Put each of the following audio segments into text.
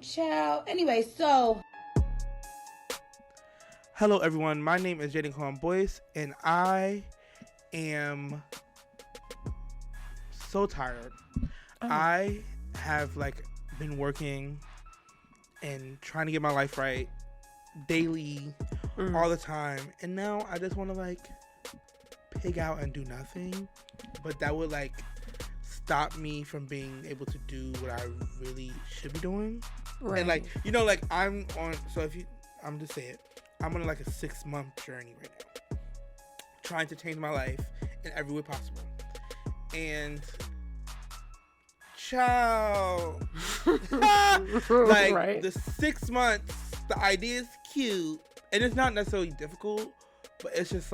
Ciao. Anyway, so. Hello, everyone. My name is Jaden Cohen Boyce, and I am so tired. I have been working and trying to get my life right daily, all the time, and now I just want to pig out and do nothing. But that would stop me from being able to do what I really should be doing. Right. And I'm on. So I'm just saying, I'm on a 6-month journey right now, trying to change my life in every way possible. And ciao. Right. The 6 months, the idea is cute, and it's not necessarily difficult, but it's just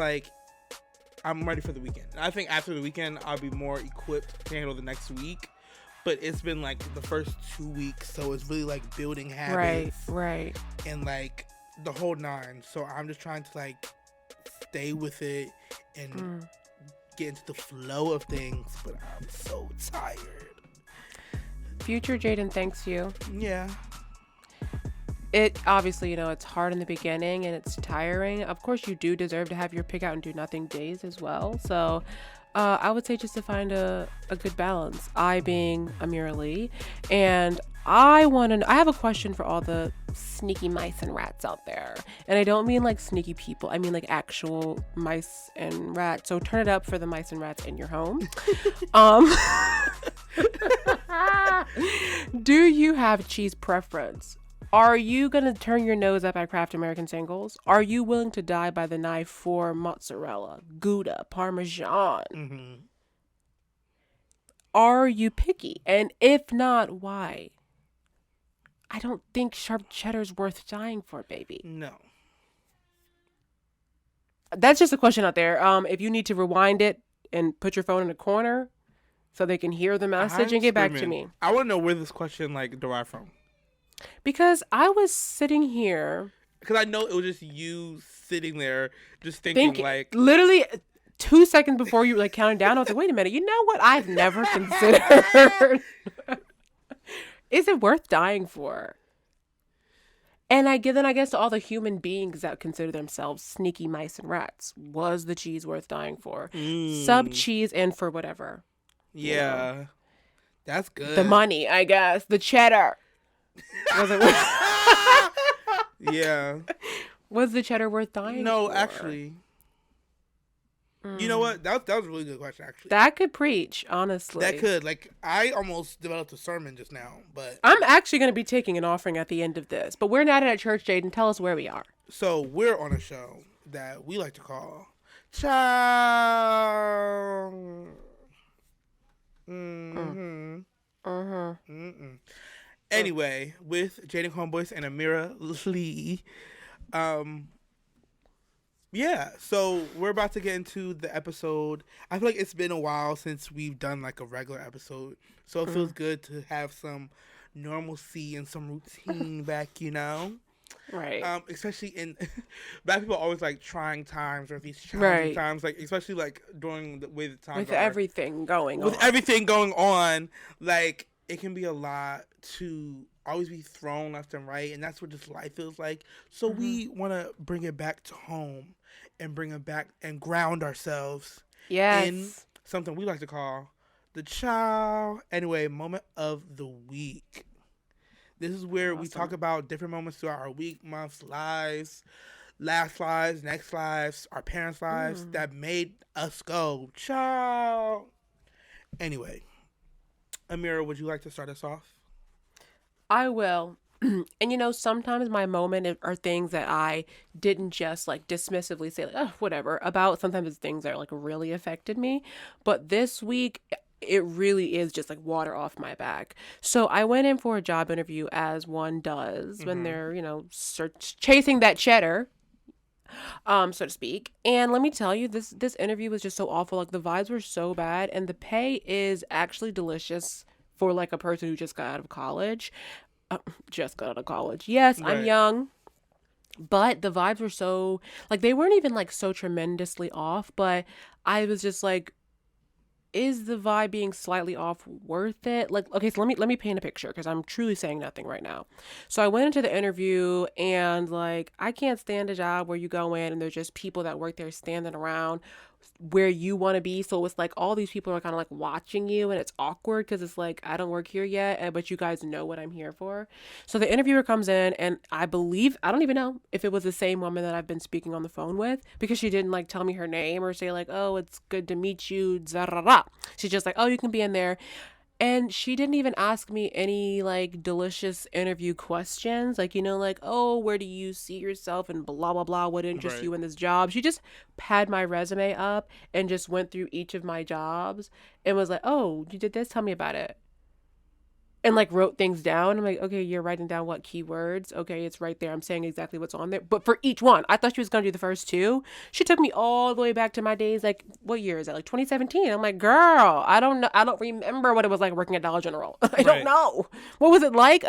I'm ready for the weekend. And I think after the weekend, I'll be more equipped to handle the next week. But it's been the first 2 weeks, so it's really building habits, right, and the whole nine. So I'm just trying to stay with it and get into the flow of things. But I'm so tired. Future Jaden thanks you. Yeah. It obviously, it's hard in the beginning and it's tiring. Of course, you do deserve to have your pick out and do nothing days as well. So I would say just to find a good balance. I being Amira Lee, and I have a question for all the sneaky mice and rats out there. And I don't mean sneaky people. I mean actual mice and rats. So turn it up for the mice and rats in your home. Do you have cheese preference? Are you going to turn your nose up at Kraft American Singles? Are you willing to die by the knife for mozzarella, Gouda, Parmesan? Mm-hmm. Are you picky? And if not, why? I don't think sharp cheddar's worth dying for, baby. No. That's just a question out there. If you need to rewind it and put your phone in a corner so they can hear the message and get back to me. I want to know where this question derived from. Because I was sitting here. Because I know it was just you sitting there just thinking literally 2 seconds before you were counting down, I was like, wait a minute, you know what I've never considered? Is it worth dying for? And I guess to all the human beings that consider themselves sneaky mice and rats, was the cheese worth dying for? Sub cheese and for whatever. Yeah. That's good. The money, I guess. The cheddar. Was it Yeah. Was the cheddar worth dying No, for? actually. You know what? That was a really good question, actually. That could preach, honestly. That could. I almost developed a sermon just now, but... I'm actually going to be taking an offering at the end of this, but we're not at church, Jaden. Tell us where we are. So, we're on a show that we like to call... Ciao! Mm-hmm. Anyway, with Jaden Homeboys and Amira Lee, yeah, so we're about to get into the episode. I feel like it's been a while since we've done a regular episode, so it feels good to have some normalcy and some routine back, Right. Especially in Black people are always trying times or these challenging times, especially during the way the times with are. everything going on. With everything going on, it can be a lot to always be thrown left and right, and that's what just life feels like. So we want to bring it back to home and bring it back and ground ourselves in something we like to call the ciao. Anyway, moment of the week. This is where we talk about different moments throughout our week, months, lives, last lives, next lives, our parents' lives that made us go ciao. Anyway, Amira, would you like to start us off? I will. And sometimes my moment are things that I didn't just dismissively say oh, whatever about. Sometimes it's things that really affected me. But this week, it really is just water off my back. So I went in for a job interview, as one does when they're, chasing that cheddar, so to speak. And let me tell you, this interview was just so awful. The vibes were so bad, and the pay is actually delicious for a person who just got out of college. Yes, right. I'm young, but the vibes were so they weren't even so tremendously off, but I was just is the vibe being slightly off worth it? Like, okay, so let me paint a picture because I'm truly saying nothing right now. So I went into the interview and like I can't stand a job where you go in and there's just people that work there standing around where you want to be. So it's like all these people are kind of like watching you and it's awkward because it's like I don't work here yet, but you guys know what I'm here for. So the interviewer comes in and I believe, I don't even know if it was the same woman that I've been speaking on the phone with because she didn't like tell me her name or say like, oh, it's good to meet you. Zarara. She's just like, oh, you can be in there. And she didn't even ask me any like delicious interview questions, like, like, oh, where do you see yourself and blah, blah, blah. What interests Right. you in this job? She just had my resume up and just went through each of my jobs and was like, oh, you did this? Tell me about it. And like wrote things down. I'm like, okay, you're writing down what keywords. Okay, it's right there. I'm saying exactly what's on there. But for each one, I thought she was going to do the first two. She took me all the way back to my days. Like, what year is that? Like 2017. I'm like, girl, I don't know. I don't remember what it was like working at Dollar General. I don't Right. know. What was it like?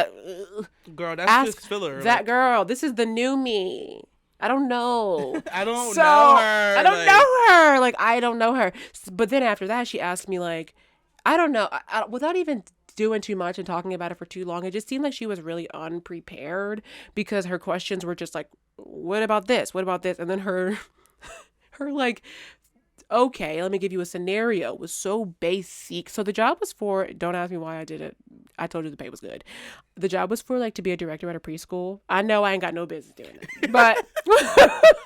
Girl, that's Ask just filler. that girl. This is the new me. I don't know. I don't So, know her. I don't know her. Like, I don't know her. But then after that, she asked me, like, I don't know. Without even doing too much and talking about it for too long, it just seemed like she was really unprepared because her questions were just like, what about this? What about this? And then her like, okay, let me give you a scenario was so basic. So the job was for, don't ask me why I did it. I told you the pay was good. The job was for like to be a director at a preschool. I know I ain't got no business doing it, but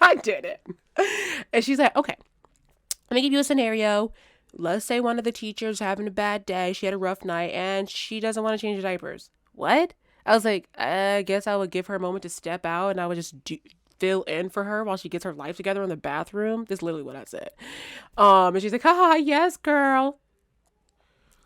I did it. And she's like, okay, let me give you a scenario. Let's say one of the teachers having a bad day. She had a rough night and she doesn't want to change her diapers. What? I was like, I guess I would give her a moment to step out and I would just fill in for her while she gets her life together in the bathroom. That's literally what I said. And she's like, haha, yes, girl.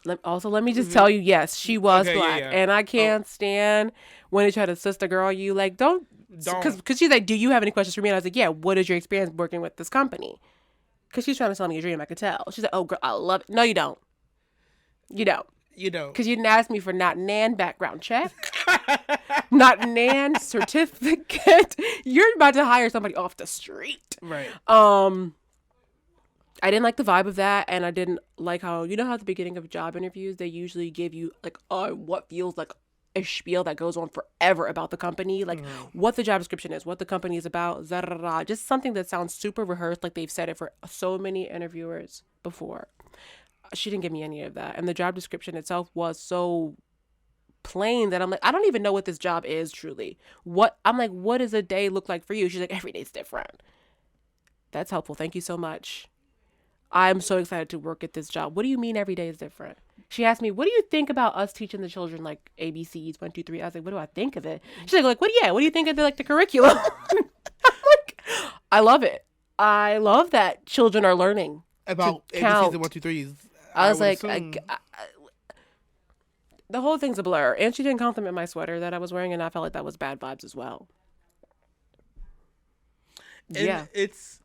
Let me just tell you, yes, she was Okay, black. yeah. And I can't stand when they try to sister girl you. Like, don't. Because she's like, do you have any questions for me? And I was like, yeah, what is your experience working with this company? Because she's trying to sell me a dream, I could tell. She's like, oh, girl, I love it. No, you don't. You don't. You don't. Because you didn't ask me for not NAN background check, not NAN certificate. You're about to hire somebody off the street. Right. I didn't like the vibe of that, and I didn't like how, how at the beginning of job interviews, they usually give you, like, what feels like a spiel that goes on forever about the company, like what the job description is, what the company is about, just something that sounds super rehearsed, like they've said it for so many interviewers before. She didn't give me any of that, and the job description itself was so plain that I'm like, I don't even know what this job is truly. What does a day look like for you? She's like, every day's different. That's helpful. Thank you so much. I'm so excited to work at this job. What do you mean every day is different? She asked me, what do you think about us teaching the children like ABCs, 1, 2, 3? I was like, what do I think of it? She's like, what do you think of the curriculum? I'm like, I love it. I love that children are learning About to ABCs count. and 1, 2, 3s. I was like, assume... the whole thing's a blur. And she didn't compliment my sweater that I was wearing, and I felt like that was bad vibes as well. And yeah. It's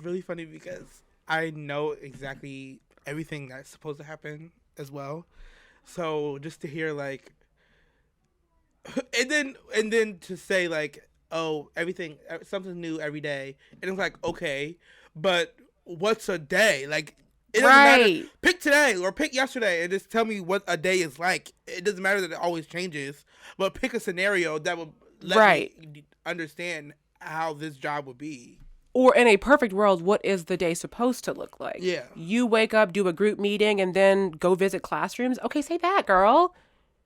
really funny because I know exactly everything that's supposed to happen as well. So just to hear like, and then to say like, oh, something new every day, and it's like, okay, but what's a day? Like, it doesn't matter. Pick today or pick yesterday and just tell me what a day is like. It doesn't matter that it always changes, but pick a scenario that will let me understand how this job would be. Or in a perfect world, what is the day supposed to look like? Yeah. You wake up, do a group meeting, and then go visit classrooms. Okay, say that, girl.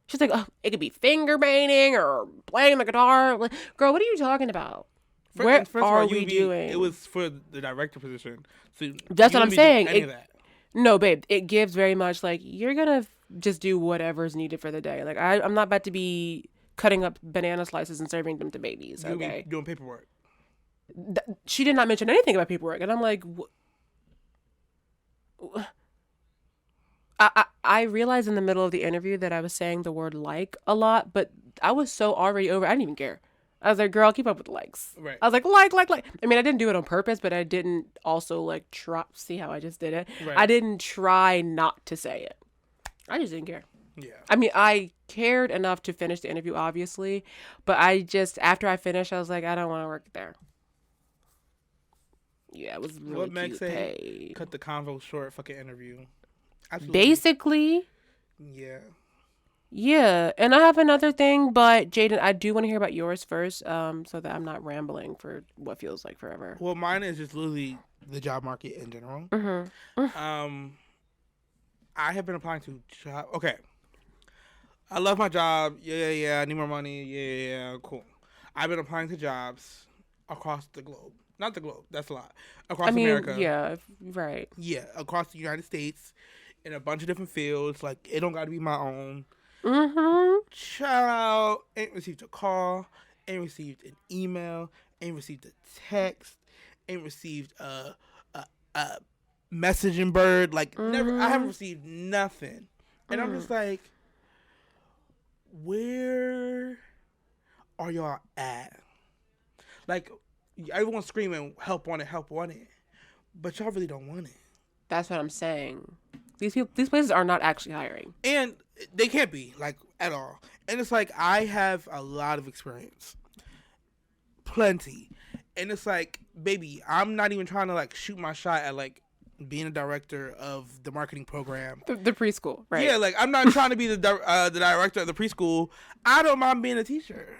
She's like, oh, it could be finger painting or playing the guitar. Like, girl, what are you talking about? What are we doing? It was for the director position. So that's what I'm saying. Any of that. No, babe, it gives very much like you're going to just do whatever's needed for the day. Like, I'm not about to be cutting up banana slices and serving them to babies. You'll okay. be doing paperwork. She did not mention anything about paperwork, and I'm like, I realized in the middle of the interview that I was saying the word like a lot, but I was so already over. I didn't even care. I was like, girl, keep up with the likes. Right. I was like. I mean, I didn't do it on purpose, but I didn't also like try. See how I just did it? Right. I didn't try not to say it. I just didn't care. Yeah. I mean, I cared enough to finish the interview, obviously, but after I finished, I was like, I don't want to work there. Yeah, it was really what Meg cute say? pay. Cut the convo short. Fucking interview. Absolutely. Basically, Yeah. yeah. And I have another thing, but Jaden, I do want to hear about yours first, so that I'm not rambling for what feels like forever. Well, mine is just literally the job market in general. Mm-hmm. Um, I have been applying to job. Okay, I love my job. Yeah. I need more money. Yeah. Cool. I've been applying to jobs across the globe. Not the globe. That's a lot. I Across mean, America. yeah, right. Yeah, across the United States, in a bunch of different fields. Like it don't got to be my own. Mm-hmm. Child ain't received a call. Ain't received an email. Ain't received a text. Ain't received a messaging bird. Like never. I haven't Mm-hmm. received nothing. And I'm just like, where are y'all at? Like, everyone's screaming, help want it. But y'all really don't want it. That's what I'm saying. These places are not actually hiring. And they can't be, like, at all. And it's like, I have a lot of experience. Plenty. And it's like, baby, I'm not even trying to, like, shoot my shot at, like, being a director of the marketing program. The preschool, right? Yeah, like, I'm not trying to be the director of the preschool. I don't mind being a teacher.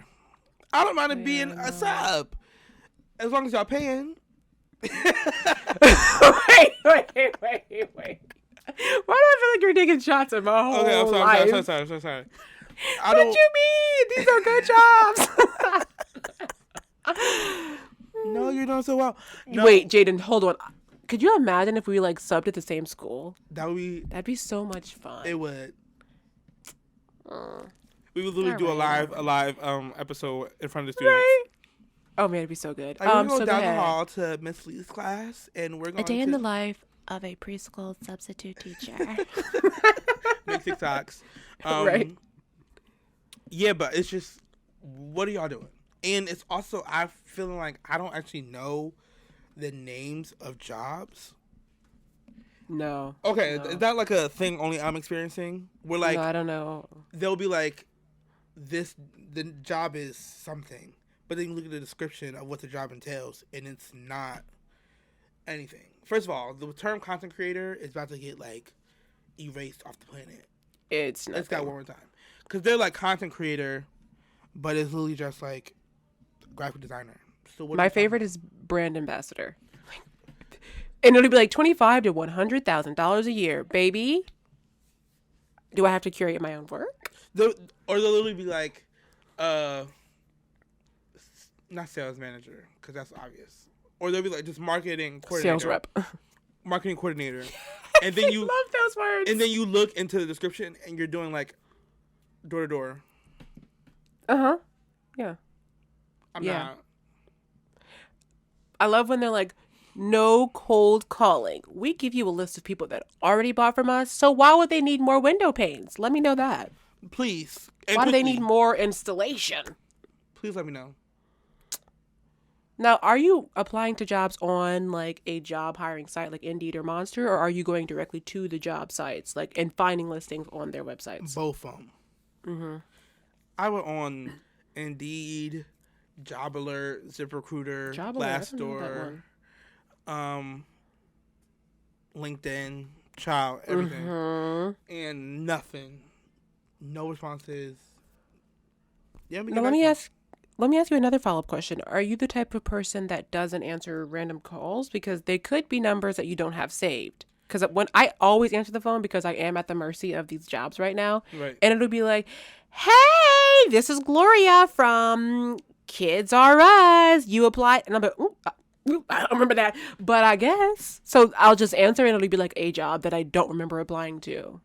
I don't mind being a sub. As long as y'all paying. wait. Why do I feel like you're taking shots at my whole Okay, life? I'm so sorry. What do you mean? These are good jobs. No, you're doing so well. No, Wait, Jaden, hold on. Could you imagine if we like subbed at the same school? that'd be so much fun. it would. Uh, We would literally do a Alright. live episode in front of the students. right? Oh man, it'd be so good. Like, we're gonna So go go down the ahead. hall to Miss Lee's class, and we're going A day in to the life of a preschool substitute teacher. make TikToks. Right. Yeah, but it's just, what are y'all doing? And it's also, I'm feeling like I don't actually know the names of jobs. No. Okay, No. is that like a thing only I'm experiencing? Where like No, I don't know. they'll be like, the job is something, but then you look at the description of what the job entails, and it's not anything. First of all, the term content creator is about to get like erased off the planet. It's nothing. Let's go one more time, because they're like content creator, but it's literally just like graphic designer. So what are My you talking favorite is brand ambassador. And it'll be like $25,000 to $100,000 a year, baby. Do I have to curate my own work? Or they'll literally be like, not sales manager, because that's obvious. Or they'll be like just marketing coordinator. Sales rep. Marketing coordinator. And then you love those words. and then you look into the description and you're doing like door to door. Uh-huh. Yeah. I'm Yeah. not. I love when they're like, no cold calling. We give you a list of people that already bought from us, so why would they need more window panes? Let me know that. Please. And Why do they quickly, need more installation? Please let me know. Now, are you applying to jobs on like a job hiring site like Indeed or Monster, or are you going directly to the job sites like and finding listings on their websites? Both of them. Mm-hmm. I went on Indeed, Job Alert, ZipRecruiter, Job Alert, I don't know that Glassdoor, LinkedIn, Child, everything, Mm-hmm. and nothing. No responses. Yeah, Now let me ask you another follow-up question. Are you the type of person that doesn't answer random calls because they could be numbers that you don't have saved? Because when I always answer the phone because I am at the mercy of these jobs right now, Right. and it'll be like, "Hey, this is Gloria from Kids R Us. You applied," and I'm like, "Ooh, I don't remember that, but I guess." So I'll just answer, and it'll be like a job that I don't remember applying to.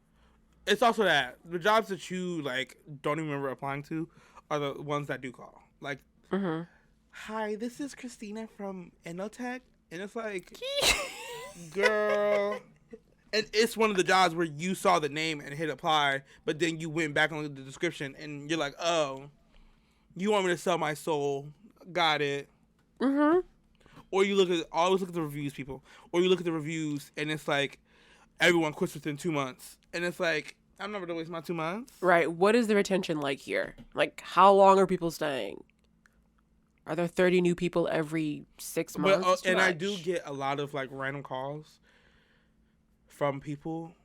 It's also that the jobs that you like don't even remember applying to are the ones that do call. Like, Mm-hmm. hi, this is Christina from Enotech, and it's like, girl, and it's one of the jobs where you saw the name and hit apply, but then you went back on the description and you're like, oh, you want me to sell my soul? Got it. Mm-hmm. Or you always look at the reviews, people. Or you look at the reviews and it's like, everyone quits within 2 months, and it's like, I'm not gonna waste my 2 months. Right. What is the retention like here? Like, how long are people staying? Are there 30 new people every 6 months? But and I do get a lot of like random calls from people,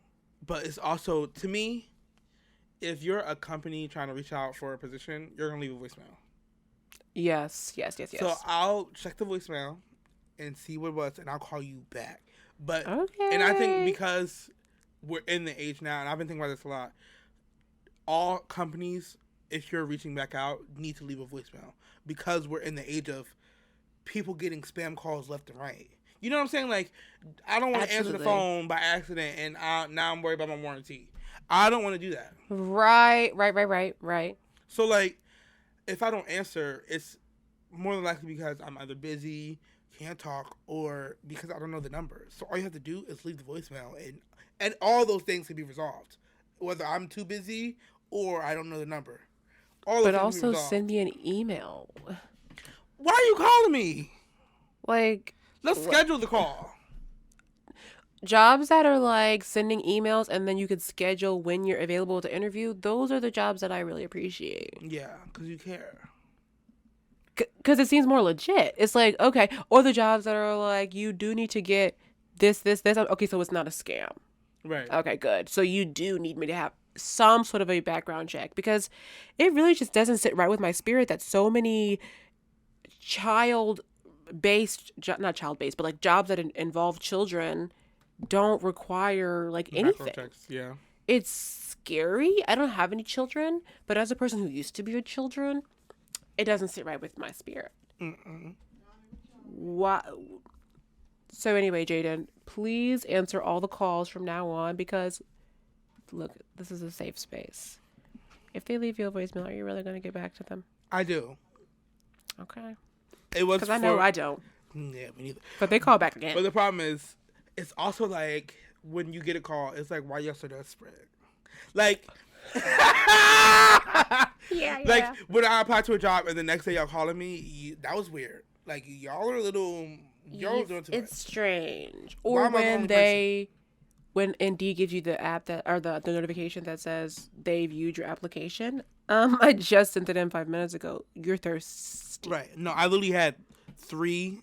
But it's also, to me, if you're a company trying to reach out for a position, you're gonna leave a voicemail. Yes. So I'll check the voicemail and see what it was, and I'll call you back. But Okay. and I think because we're in the age now, and I've been thinking about this a lot, all companies, if you're reaching back out, need to leave a voicemail because we're in the age of people getting spam calls left and right. You know what I'm saying? Like, I don't want to answer the Absolutely. phone by accident, and now I'm worried about my warranty. I don't want to do that. Right. So, like, if I don't answer, it's more than likely because I'm either busy, can't talk, or because I don't know the number. So all you have to do is leave the voicemail, and all those things can be resolved. Whether I'm too busy or I don't know the number. All But those things can be also resolved. send me an email. Why are you calling me? Like, Let's schedule the call. jobs that are like sending emails and then you could schedule when you're available to interview, those are the jobs that I really appreciate. Yeah, because you care. Because it seems more legit. It's like, okay, or the jobs that are like, you do need to get this. Okay, so it's not a scam. Right. Okay, good. So you do need me to have some sort of a background check because it really just doesn't sit right with my spirit that so many not child based, but like jobs that involve children don't require like anything. Background checks, yeah. It's scary. I don't have any children, but as a person who used to be with children, it doesn't sit right with my spirit. Mm-mm. Why? So anyway, Jaden, please answer all the calls from now on because, look, this is a safe space. If they leave you a voicemail, are you really going to get back to them? I do. Okay. It was Because I know I don't. Yeah, me neither. But they call back again. But the problem is, it's also like when you get a call, it's like, why y'all so desperate? Like, Yeah. like when I applied to a job and the next day y'all calling me, that was weird. Like y'all are a little, y'all doing too much. It's strange. Why Or am I the when only when Indeed gives you the app that or the notification that says they viewed your application. I just sent it in 5 minutes ago. You're thirsty. Right. No, I literally had 3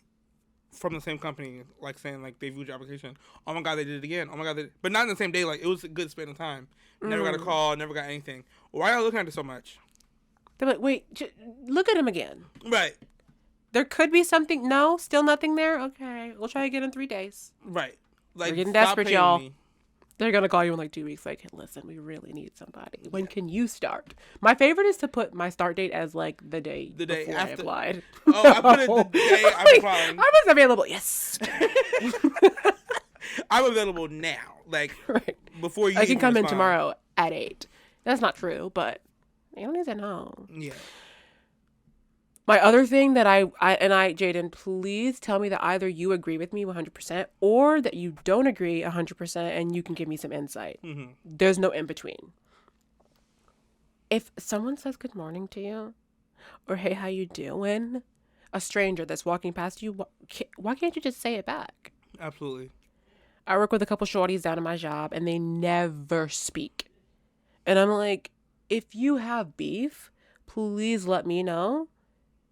from the same company, like saying like they viewed your application. Oh my god, they did it again. Oh my god, but not in the same day. Like it was a good span of time. Never got a call. Never got anything. Why are you looking at it so much? They're like, wait, look at him again. Right. There could be something. No, still nothing there. Okay, we'll try again in 3 days. Right. Like We're getting stop desperate, playing y'all. with me. They're gonna call you in like 2 weeks. Like, listen, we really need somebody. When can you start? My favorite is to put my start date as like the day before I after. applied. Oh, I put it the day I'm applying. I was available. Yes. I'm available now. Like Right. before you. I can even come in respond. tomorrow at 8. That's not true, but you don't need to know. Yeah. My other thing that Jaden, please tell me that either you agree with me 100% or that you don't agree 100% and you can give me some insight. Mm-hmm. There's no in between. If someone says good morning to you or hey, how you doing? A stranger that's walking past you, why can't you just say it back? Absolutely. I work with a couple shorties down at my job and they never speak. And I'm like, if you have beef, please let me know.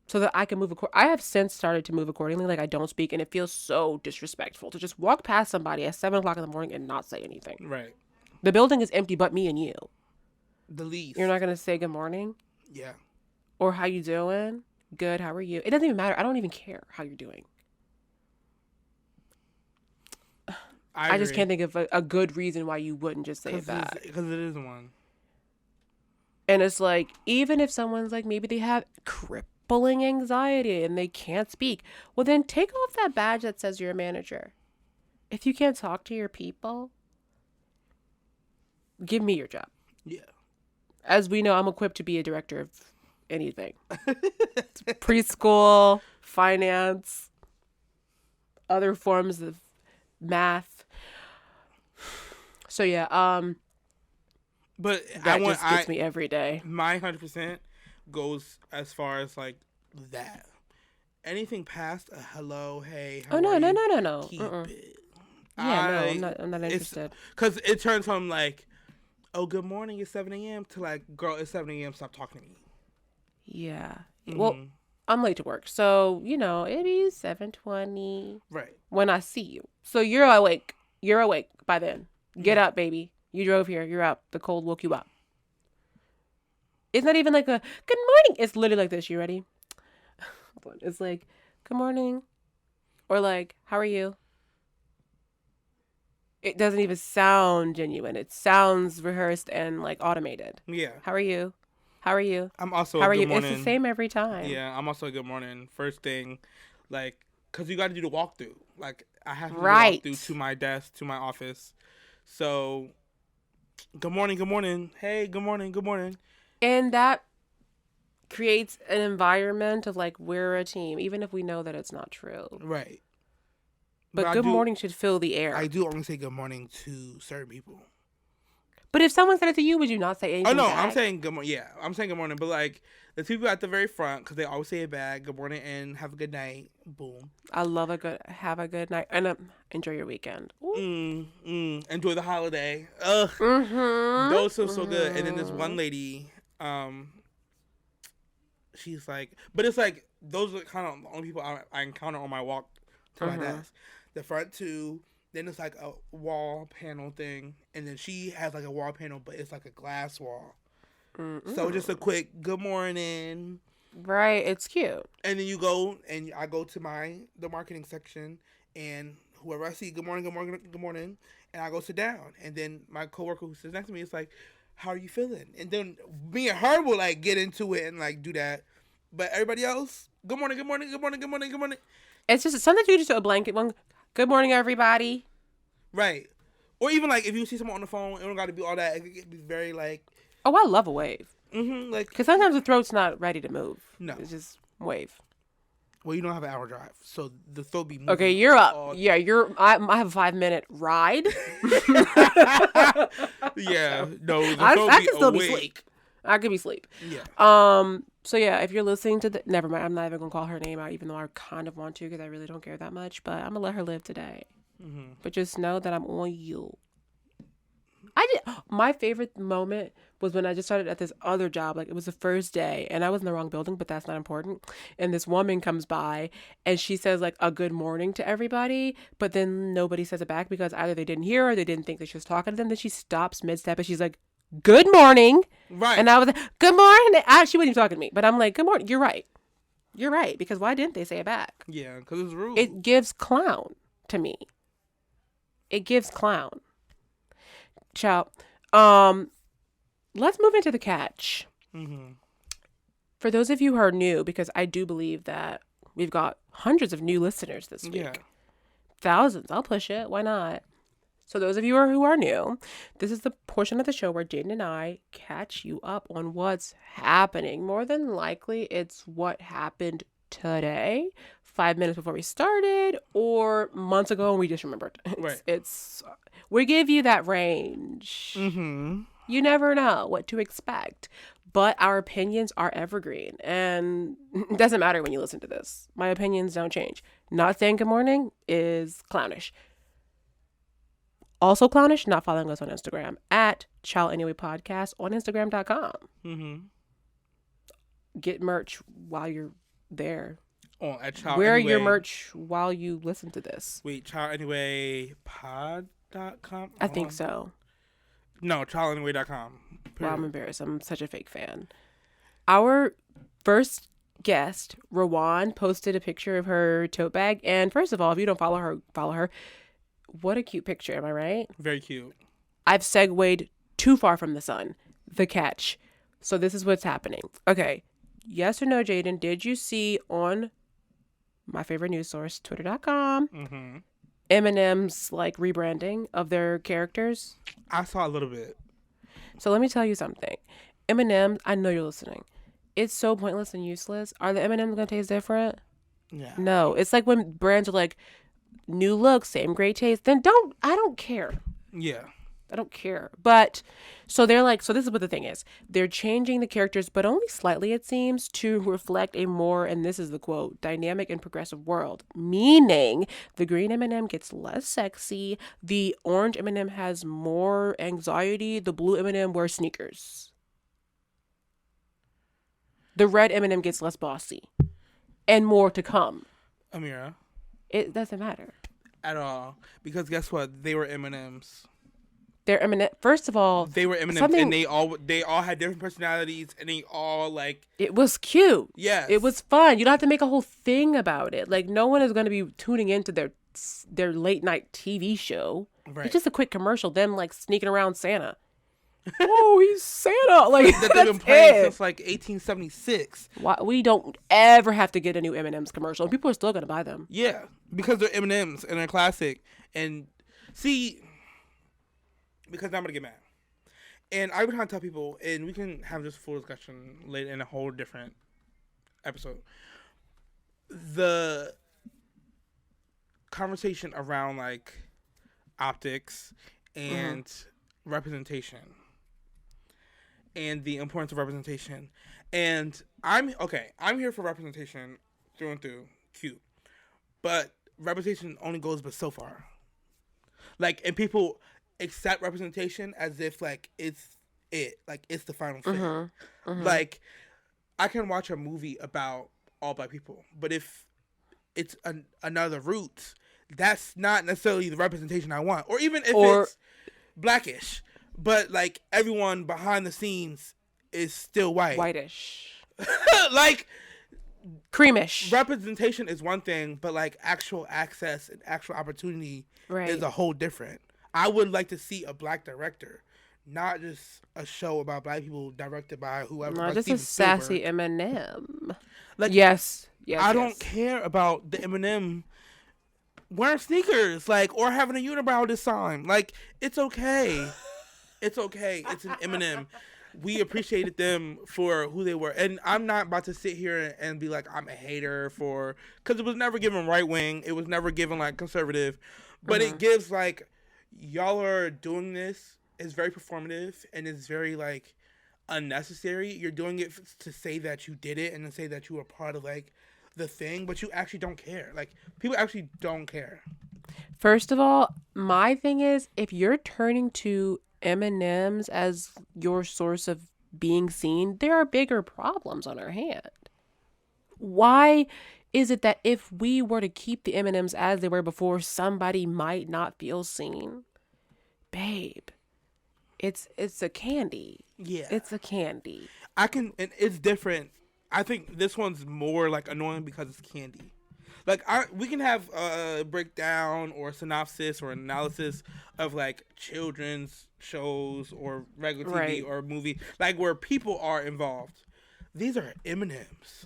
So that I can move I have since started to move accordingly. Like I don't speak and it feels so disrespectful to just walk past somebody at 7 o'clock in the morning and not say anything. Right. The building is empty but me and you. The least. You're not going to say good morning? Yeah. Or how you doing? Good, how are you? It doesn't even matter. I don't even care how you're doing. I just can't think of a good reason why you wouldn't just say it back. Because it is one. And it's like, even if someone's like, maybe they have crippling anxiety and they can't speak, well, then take off that badge that says you're a manager. If you can't talk to your people, give me your job. Yeah. As we know, I'm equipped to be a director of anything. Preschool, finance, other forms of math. So yeah, but that just gets me every day. My 100% goes as far as like that. Anything past a hello, hey, how are you? No. Keep it. Yeah, no, I'm not interested. Because it turns from like, oh, good morning, it's 7 a.m. to like, girl, it's 7 a.m. Stop talking to me. Yeah. Mm-hmm. Well, I'm late to work, so it'd be 7:20. Right. When I see you, so you're awake. You're awake by then. Get up, baby. You drove here. You're up. The cold woke you up. It's not even like a good morning. It's literally like this. You ready? It's like, good morning. Or like, how are you? It doesn't even sound genuine. It sounds rehearsed and like automated. Yeah. How are you? How are you? I'm also How a are good you? morning. It's the same every time. Yeah, I'm also a good morning. First thing, like, because you got to do the walkthrough. Like, I have to do Right. the walkthrough to my desk, to my office. So, good morning, good morning. Hey, good morning, good morning. And that creates an environment of like, we're a team, even if we know that it's not true. Right. But good morning should fill the air. I do only say good morning to certain people. But if someone said it to you, would you not say anything? Oh no, back? I'm saying good morning. Yeah, I'm saying good morning. But like the people at the very front, because they always say it back. Good morning and have a good night. Boom. I love have a good night and enjoy your weekend. Enjoy the holiday. Ugh. Those feel so good. And then this one lady, she's like, but it's like those are kind of the only people I encounter on my walk to my desk. The front two. Then it's like a wall panel thing, and then she has like a wall panel, but it's like a glass wall. So just a quick good morning. Right, it's cute. And then you go, and I go to the marketing section, and whoever I see, good morning, good morning, good morning, and I go sit down. And then my coworker who sits next to me is like, how are you feeling? And then me and her will like get into it and like do that. But everybody else, good morning, good morning, good morning, good morning, good morning. It's just sometimes you just do a blanket one. Good morning, everybody. Right. Or even, like, if you see someone on the phone, it don't got to be all that. It could be very, like... Oh, I love a wave. Like... Because sometimes the throat's not ready to move. No. It's just wave. Well, you don't have an hour drive, so the throat be moving. Okay, you're up. Yeah, I have a 5-minute ride. Yeah. No, the throat I be can still awake. be asleep. I could be asleep. Yeah. So yeah, if you're listening to never mind, I'm not even gonna call her name out, even though I kind of want to, because I really don't care that much. But I'm gonna let her live today. But just know that I'm on you. My favorite moment was when I just started at this other job. Like, it was the first day, and I was in the wrong building, but that's not important. And this woman comes by, and she says like a good morning to everybody, but then nobody says it back because either they didn't hear her, or they didn't think that she was talking to them. Then she stops mid-step, and she's like, good morning. Right. And I was like, good morning. She wasn't even talking to me, but I'm like, good morning. You're right. You're right. Because why didn't they say it back? Yeah, because it's rude. It gives clown to me. It gives clown. Ciao. Let's move into the catch. For those of you who are new, because I do believe that we've got hundreds of new listeners this week. Yeah. Thousands. I'll push it. Why not? So those of you who are new, this is the portion of the show where Jaden and I catch you up on what's happening. More than likely, it's what happened today, 5 minutes before we started, or months ago and we just remembered. We give you that range. You never know what to expect. But our opinions are evergreen. And it doesn't matter when you listen to this. My opinions don't change. Not saying good morning is clownish. Also clownish, not following us on Instagram at Child Anyway Podcast on Instagram.com. Get merch while you're there. Oh, at Child Wear Anyway. your merch while you listen to this. Wait, childanywaypod.com? I think so. No, childanyway.com. Well, I'm embarrassed. I'm such a fake fan. Our first guest, Rowan, posted a picture of her tote bag. And first of all, if you don't follow her. What a cute picture, am I right? Very cute. I've segued too far from the sun. The catch. So this is what's happening. Okay. Yes or no, Jaden, did you see on my favorite news source, twitter.com, M&Ms like rebranding of their characters? I saw a little bit. So let me tell you something. M&Ms, I know you're listening. It's so pointless and useless. Are the M&Ms going to taste different? Yeah. No. It's like when brands are like, new look, same great taste. Then I don't care. Yeah. I don't care. But so they're like, so this is what the thing is. They're changing the characters, but only slightly, it seems, to reflect a more, and this is the quote, dynamic and progressive world. Meaning the green M&M gets less sexy. The orange M&M has more anxiety. The blue M&M wears sneakers. The red M&M gets less bossy. And more to come. Amira. It doesn't matter. At all. Because guess what? They were M&Ms. They're M&M. First of all, They were M&Ms, something, and they all had different personalities, and they all like it was cute. yes, It was fun. You don't have to make a whole thing about it. Like, no one is going to be tuning into their late night TV show. right. It's just a quick commercial. Them like sneaking around Santa. Oh, he's Santa! Like that they've been that's playing it. since like 1876. Why, we don't ever have to get a new M&M's commercial. People are still going to buy them. Yeah, because they're M&Ms and they're classic. And see, because now I'm gonna get mad. And I would try to tell people, and we can have this full discussion later in a whole different episode. The conversation around like optics and representation and the importance of representation. And I'm here for representation through and through. Cute. But representation only goes but so far. Like, and people accept representation as if like it's the final thing. Like, I can watch a movie about all black people, but if it's another route, that's not necessarily the representation I want. Or even if it's blackish, but like everyone behind the scenes is still Whitish. like, creamish. representation is one thing, but like actual access and actual opportunity is a whole different. I would like to see a black director, not just a show about black people directed by whoever. Not like just Steven a sassy Spielberg. M&M. Like, Yes. I don't care about the M&M wearing sneakers, like, or having a unibrow this time. Like, it's okay. It's okay. It's an M&M. We appreciated them for who they were. And I'm not about to sit here and be like, I'm a hater for, because it was never given right wing. It was never given like conservative. But it gives like, y'all are doing this. It's very performative and it's very like unnecessary. You're doing it to say that you did it and to say that you were part of like the thing, but you actually don't care. Like, people actually don't care. First of all, my thing is, if you're turning to M&Ms as your source of being seen, there are bigger problems on our hand. Why is it that if we were to keep the M&Ms as they were before, somebody might not feel seen? Babe, it's a candy. Yeah. It's a candy. And it's different. I think this one's more like annoying because it's candy. Like, we can have a breakdown or a synopsis or analysis of like children's shows or regular TV or movie, like where people are involved. These are M&Ms.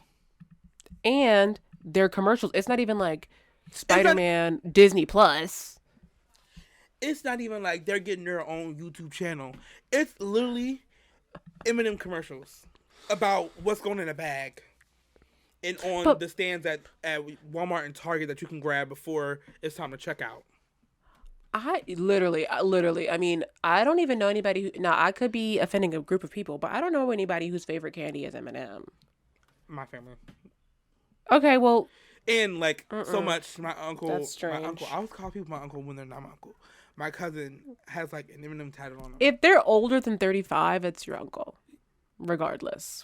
And they're commercials. It's not even like Spider-Man, Disney Plus. It's not even like they're getting their own YouTube channel. It's literally M&M commercials about what's going in a bag and on the stands at Walmart and Target that you can grab before it's time to check out. I literally, I mean, I don't even know anybody who, now I could be offending a group of people, but I don't know anybody whose favorite candy is M&M. My family. Okay, well. And like so much, my uncle, That's strange. I always call people my uncle when they're not my uncle. My cousin has like an M&M tattoo on him. If they're older than 35, it's your uncle, regardless.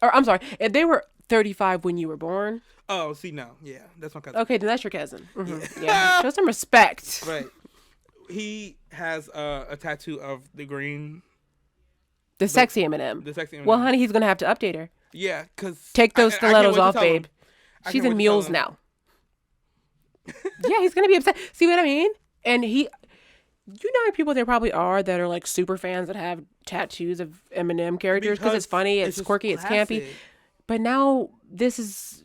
Or I'm sorry, if they were 35 when you were born. Oh, see now, yeah, that's my cousin. Okay, then that's your cousin. Mm-hmm. Yeah, show some respect. Right. He has a tattoo of the green. The sexy M&M. The sexy M&M. Well, honey, he's gonna have to update her. Yeah, because Take those stilettos off, tell him. babe. She's in mules now. Yeah, he's gonna be upset. See what I mean? And you know how many people there probably are that are like super fans that have tattoos of M&M characters because it's funny, it's quirky, it's campy. But now it's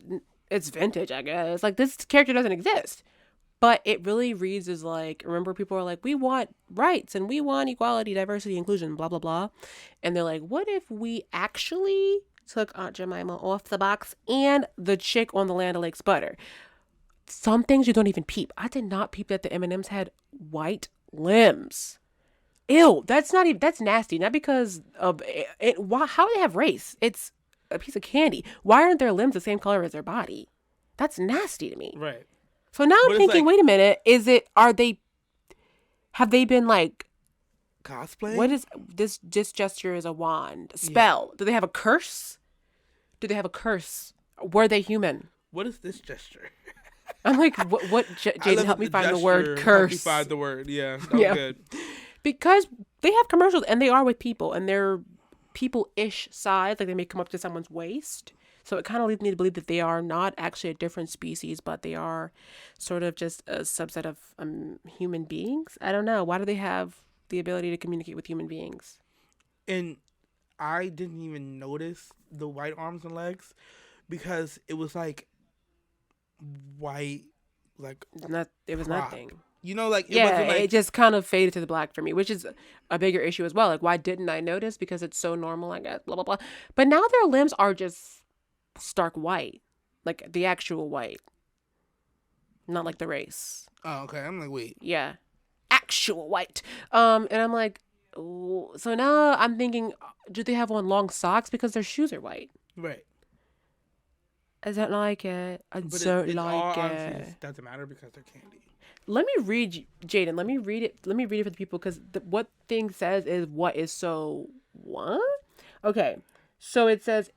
vintage, I guess. Like, this character doesn't exist. But it really reads as like, remember, people are like, we want rights and we want equality, diversity, inclusion, blah, blah, blah. And they're like, what if we actually took Aunt Jemima off the box and the chick on the Land O'Lakes butter? Some things you don't even peep. I did not peep that the M&Ms had white limbs. Ew, that's nasty. Not because of it. How do they have race? It's a piece of candy. Why aren't their limbs the same color as their body? That's nasty to me. Right. So now I'm thinking, wait a minute, have they been like cosplay? What is this gesture is a wand, a spell. Yeah. Do they have a curse? Were they human? What is this gesture? I'm like, what Jaden, help me find the word curse. Help me find the word, yeah. That was good. Because they have commercials and they are with people and they're people-ish size, like they may come up to someone's waist. So it kind of leads me to believe that they are not actually a different species, but they are sort of just a subset of human beings. I don't know. Why do they have the ability to communicate with human beings? And I didn't even notice the white arms and legs because it was like white, like It was crop. nothing. You know, like Yeah, wasn't like it just kind of faded to the black for me, which is a bigger issue as well. Like, why didn't I notice? Because it's so normal, I guess, blah, blah, blah. But now their limbs are just stark white, like the actual white, not like the race. oh, okay. I'm like, wait. Yeah, actual white. And I'm like, ooh. So now I'm thinking, do they have on long socks because their shoes are white? Right. I don't like it. I But don't it like all it. honestly doesn't matter because they're candy. Let me read, Jaden. Let me read it. Let me read it for the people because what thing says is what is so what? Okay, so it says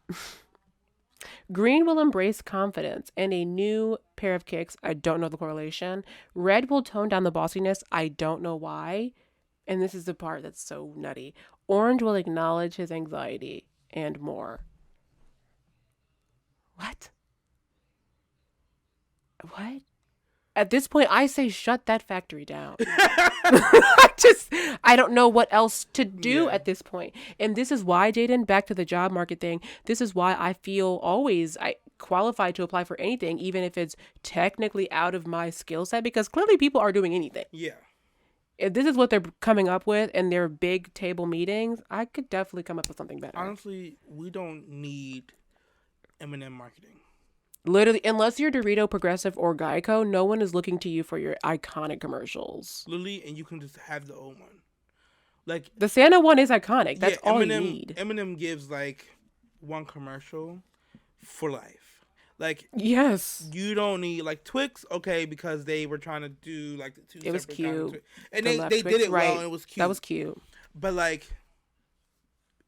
green will embrace confidence and a new pair of kicks. I don't know the correlation. Red will tone down the bossiness. I don't know why. And this is the part that's so nutty. Orange will acknowledge his anxiety and more. What? What? At this point, I say shut that factory down. I don't know what else to do at this point. And this is why, Jaden, back to the job market thing, this is why I feel always I qualified to apply for anything, even if it's technically out of my skill set, because clearly people are doing anything. Yeah. If this is what they're coming up with in their big table meetings, I could definitely come up with something better. Honestly, we don't need M&M marketing. Literally, unless you're Dorito, Progressive, or Geico, no one is looking to you for your iconic commercials. Literally, and you can just have the old one. Like the Santa one is iconic. That's all M&M, you need. M&M gives like one commercial for life. Like yes, you don't need like Twix, okay, because they were trying to do like the two. It was cute, and they did it well, and it was cute. That was cute. But like,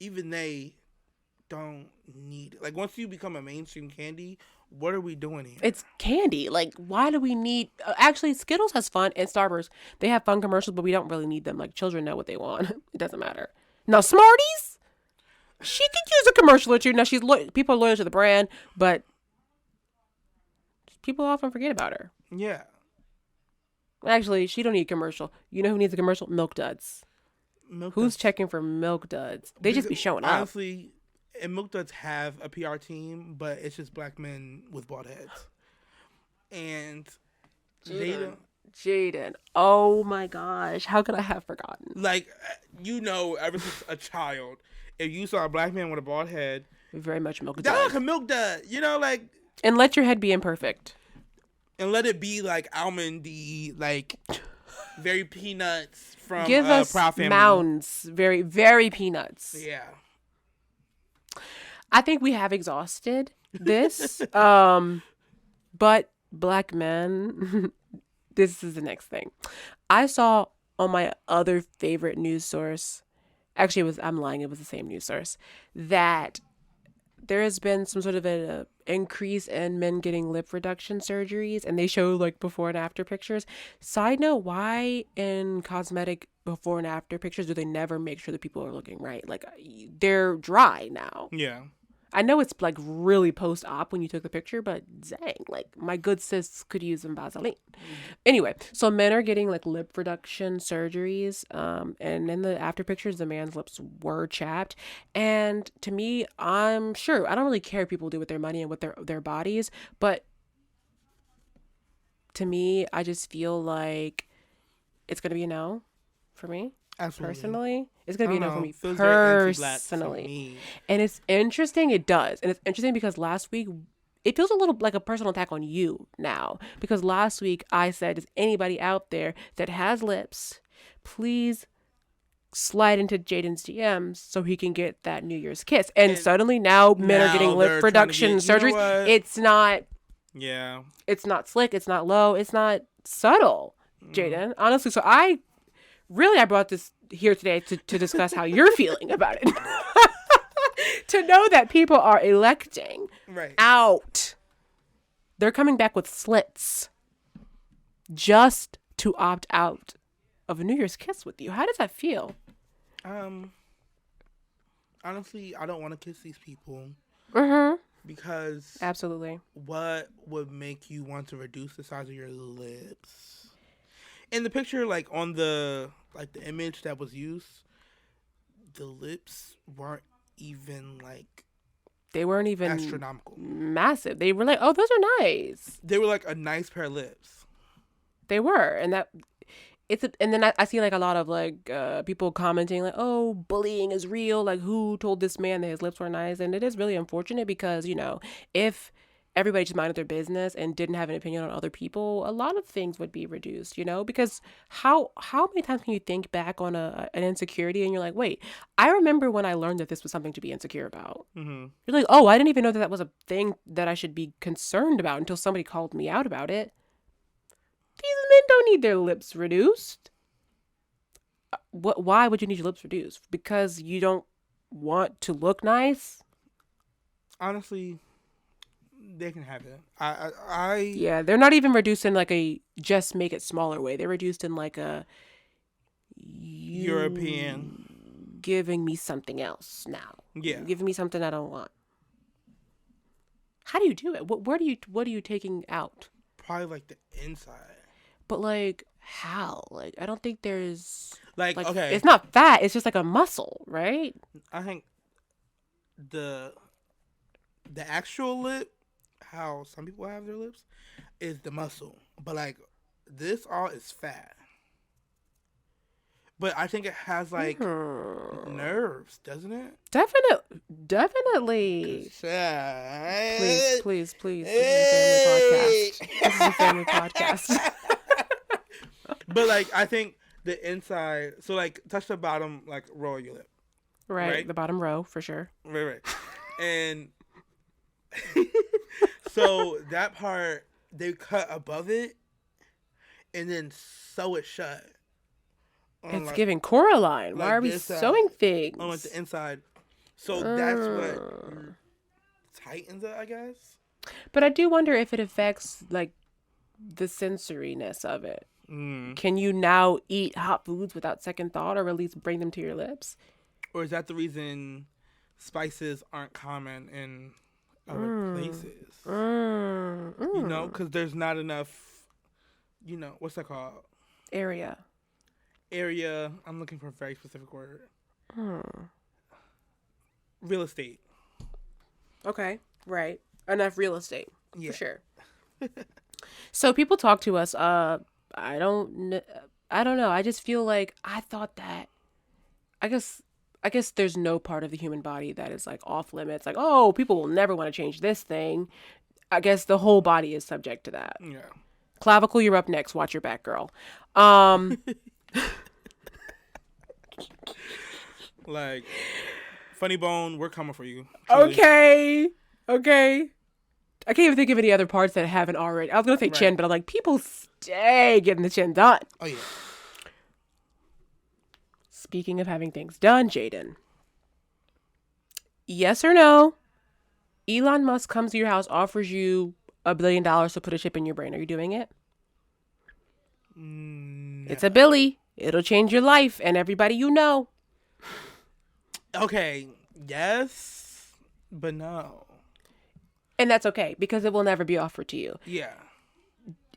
even they don't need it. Like once you become a mainstream candy, what are we doing here? It's candy. Like, why do we need... actually, Skittles has fun, and Starburst. They have fun commercials, but we don't really need them. Like, children know what they want. It doesn't matter. Now, Smarties? She could use a commercial or two. Now, people are loyal to the brand, but people often forget about her. Yeah. Actually, she don't need a commercial. You know who needs a commercial? Milk Duds. Who's checking for Milk Duds? They just be showing up. Honestly... And Milk Duds have a PR team, but it's just black men with bald heads. And Jaden. Oh my gosh. How could I have forgotten? Like, ever since a child, if you saw a black man with a bald head, very much Milk Dud. That's like a Milk Dud. Like. And let your head be imperfect. And let it be like almondy, like very peanuts from Give us Proud Family. Mounds. Very, very peanuts. Yeah. I think we have exhausted this. But black men, this is the next thing. I saw on my other favorite news source, actually I'm lying, it was the same news source, that there has been some sort of an increase in men getting lip reduction surgeries, and they show like before and after pictures. Side note, why in cosmetic before and after pictures do they never make sure that people are looking right? Like they're dry now. Yeah. I know it's like really post-op when you took the picture, but dang, like my good sis could use some Vaseline. Anyway, so men are getting like lip reduction surgeries, and in the after pictures, the man's lips were chapped. And to me, I'm sure I don't really care what people do with their money and with their bodies, but to me, I just feel like it's gonna be a no for me. Absolutely. Personally, it's gonna be a no for me personally. And it's interesting. It does, and it's interesting because last week it feels a little like a personal attack on you now, because last week I said, "Is anybody out there that has lips, please slide into Jaden's DMs so he can get that New Year's kiss." And suddenly now men are getting lip reduction surgeries. It's not. Yeah. It's not slick. It's not low. It's not subtle, Jaden. Honestly, so I brought this here today to discuss how you're feeling about it. To know that people are electing out. They're coming back with slits just to opt out of a New Year's kiss with you. How does that feel? Honestly, I don't want to kiss these people because Absolutely. what would make you want to reduce the size of your lips? In the picture, like on the image that was used, the lips weren't even like They weren't even astronomical. massive. They were like, oh, those are nice. They were like a nice pair of lips. They were, and and then I see like a lot of like people commenting like, oh, bullying is real. Like, who told this man that his lips were nice? And it is really unfortunate because, you know, if everybody just minded their business and didn't have an opinion on other people, a lot of things would be reduced, you know, because how many times can you think back on an insecurity and you're like, wait, I remember when I learned that this was something to be insecure about. You're like, oh, I didn't even know that was a thing that I should be concerned about until somebody called me out about it. These men don't need their lips reduced. Why would you need your lips reduced? Because you don't want to look nice? Honestly, they can have it. Yeah, they're not even reduced in like a just make it smaller way. They're reduced in like a European giving me something else now. Yeah. Giving me something I don't want. How do you do it? What are you taking out? Probably like the inside. But like how? Like I don't think there's like okay. It's not fat. It's just like a muscle, right? I think the actual lip, how some people have their lips, is the muscle. But like this all is fat. But I think it has like nerves, doesn't it? Definitely. Please. This is a family podcast. But like I think the inside, so like touch the bottom, like row of your lip. Right? The bottom row for sure. Right. And so that part they cut above it and then sew it shut. It's like, giving Coraline. Why are we sewing things? On like the inside. So that's what tightens it, I guess. But I do wonder if it affects like the sensoriness of it. Can you now eat hot foods without second thought or at least bring them to your lips? Or is that the reason spices aren't common in other places? You know, because there's not enough, you know, what's that called? Area. I'm looking for a very specific word. Real estate. Okay, right. Enough real estate, for sure. So people talk to us. I don't know. I just feel like I thought that. I guess there's no part of the human body that is like off limits. Like, oh, people will never want to change this thing. I guess the whole body is subject to that. Yeah. Clavicle, you're up next. Watch your back, girl. Like, funny bone, we're coming for you. Truly. Okay. I can't even think of any other parts that haven't already. I was going to say chin, but I'm like, people stay getting the chin done. Oh, yeah. Speaking of having things done, Jaden. Yes or no? Elon Musk comes to your house, offers you $1 billion to put a chip in your brain. Are you doing it? No. It's a Billy. It'll change your life and everybody you know. Okay. Yes, but no. And that's okay because it will never be offered to you. Yeah.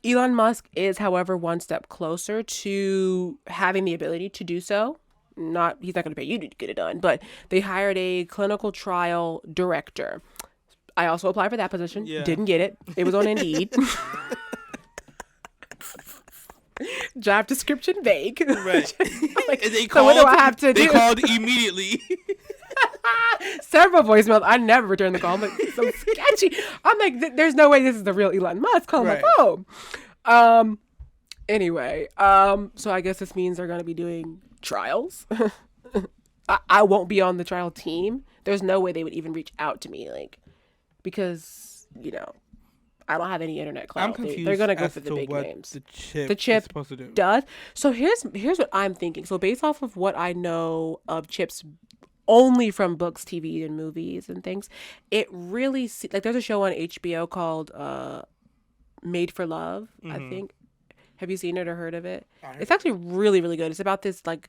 Elon Musk is, however, one step closer to having the ability to do so. He's not going to pay you to get it done, but they hired a clinical trial director. I also applied for that position. Yeah. Didn't get it. It was on Indeed. Job description vague. Right. Like, they so what do I have to do? They called immediately. Several voicemails. I never returned the call. I'm like, so sketchy. I'm like, there's no way this is the real Elon Musk calling my phone. Anyway, so I guess this means they're going to be doing trials. I won't be on the trial team. There's no way they would even reach out to me, like, because, you know, I don't have any internet clout. I'm confused. They're going to go for the big names. The chip is supposed to do. Does. So here's what I'm thinking. So based off of what I know of chips only from books, TV, and movies and things, it really like there's a show on HBO called Made for Love, I think. Have you seen it or heard of it? I heard It's actually really, really good. It's about this like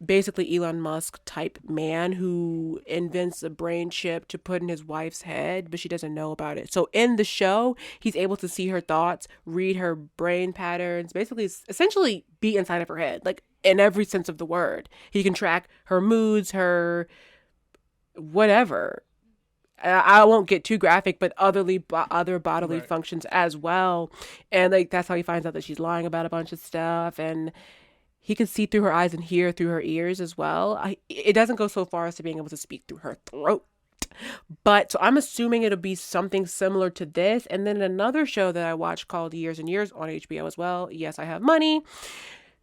basically Elon Musk type man who invents a brain chip to put in his wife's head, but she doesn't know about it. So in the show, he's able to see her thoughts, read her brain patterns, basically essentially be inside of her head, like in every sense of the word. He can track her moods, her whatever. I won't get too graphic, but other bodily Right. functions as well. And like that's how he finds out that she's lying about a bunch of stuff, and he can see through her eyes and hear through her ears as well. It doesn't go so far as to being able to speak through her throat. But so I'm assuming it'll be something similar to this. And then another show that I watched called Years and Years on HBO as well. Yes, I have money.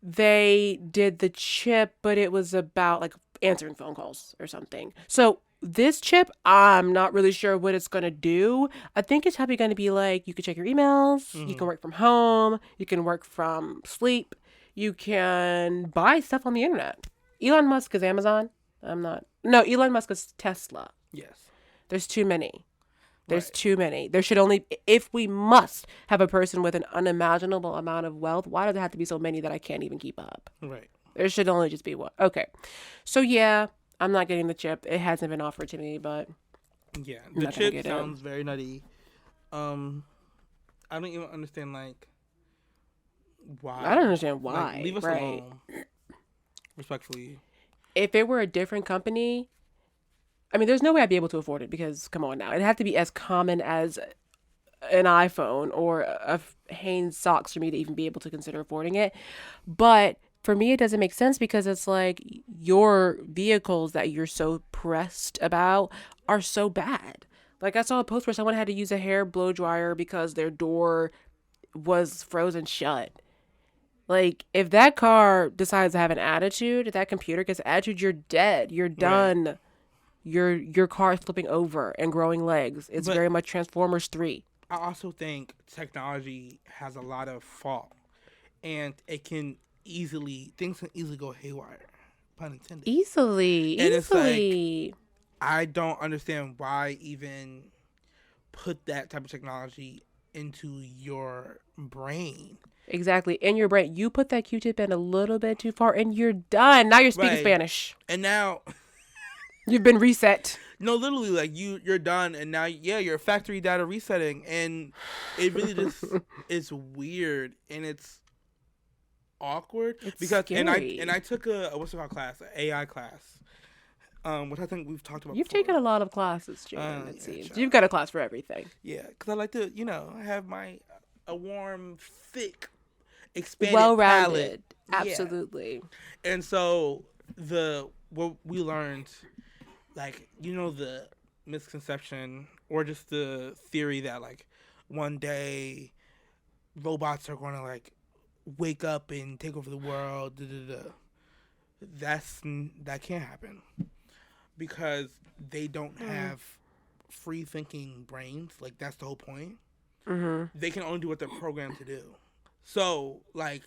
They did the chip, but it was about like answering phone calls or something. So this chip, I'm not really sure what it's going to do. I think it's probably going to be like you can check your emails, you can work from home, you can work from sleep, you can buy stuff on the internet. Elon Musk is Amazon. I'm not. No, Elon Musk is Tesla. Yes. There's too many. There's Right. too many. There should only, if we must have a person with an unimaginable amount of wealth, why does it have to be so many that I can't even keep up? Right. There should only just be one. Okay. So yeah, I'm not getting the chip. It hasn't been offered to me, but Yeah. I'm The not gonna chip get it. sounds very nutty. I don't even understand like why. I don't understand Like, why. leave us right. alone. Respectfully. If it were a different company, I mean, there's no way I'd be able to afford it because, come on now, it had to be as common as an iPhone or a Hanes socks for me to even be able to consider affording it. But for me, it doesn't make sense because it's like your vehicles that you're so pressed about are so bad. Like I saw a post where someone had to use a hair blow dryer because their door was frozen shut. Like if that car decides to have an attitude, if that computer gets an attitude, you're dead. You're done. Your car is flipping over and growing legs. It's But- very much Transformers 3. I also think technology has a lot of fault, and things can easily go haywire, pun intended. Easily. And it's like- Easily. I don't understand why even put that type of technology into your brain. Exactly. In your brain. You put that Q-tip in a little bit too far and you're done. Now you're speaking Right. Spanish. And now, You've been reset. no, literally, like you're done, and now, yeah, your factory data resetting, and it really just it's weird and it's awkward It's because scary. and I took a what's it called class, an AI class, which I think we've talked about. You've before. taken a lot of classes, Jane, Yeah, it seems. child. You've got a class for everything. Yeah, because I like to, have a warm, thick, expanded Well-rounded. palate. Yeah. Absolutely. And so what we learned, like, the misconception or just the theory that like one day robots are going to like wake up and take over the world. That can't happen because they don't have free thinking brains. Like that's the whole point. They can only do what they're programmed to do. So like,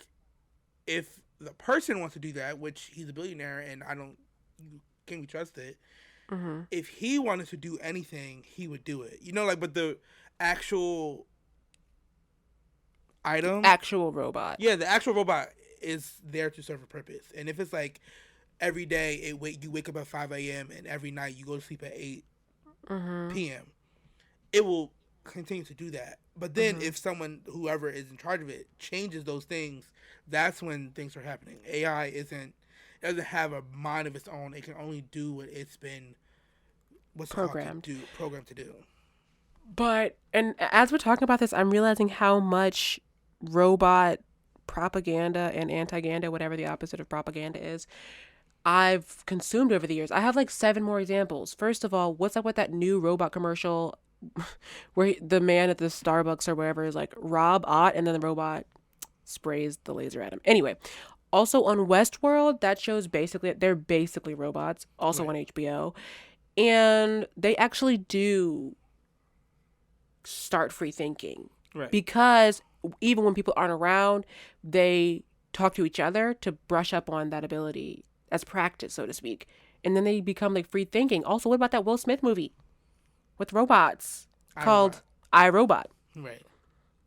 if the person wants to do that, which he's a billionaire and can we trust it? If he wanted to do anything, he would do it. But the actual item, Actual robot. yeah, the actual robot is there to serve a purpose. And if it's like every day you wake up at 5 a.m. and every night you go to sleep at 8 p.m., it will continue to do that. But then if whoever is in charge of it, changes those things, that's when things are happening. AI doesn't have a mind of its own. It can only do what it's been programmed to do. But, and as we're talking about this, I'm realizing how much robot propaganda and anti-ganda, whatever the opposite of propaganda is, I've consumed over the years. I have like 7 more examples. First of all, what's up with that new robot commercial where the man at the Starbucks or wherever is like Rob Ott and then the robot sprays the laser at him. Anyway, also on Westworld, that show's they're basically robots, also on HBO. And they actually do start free thinking. Right. Because even when people aren't around, they talk to each other to brush up on that ability as practice, so to speak. And then they become like free thinking. Also, what about that Will Smith movie with robots called I, Robot? Right.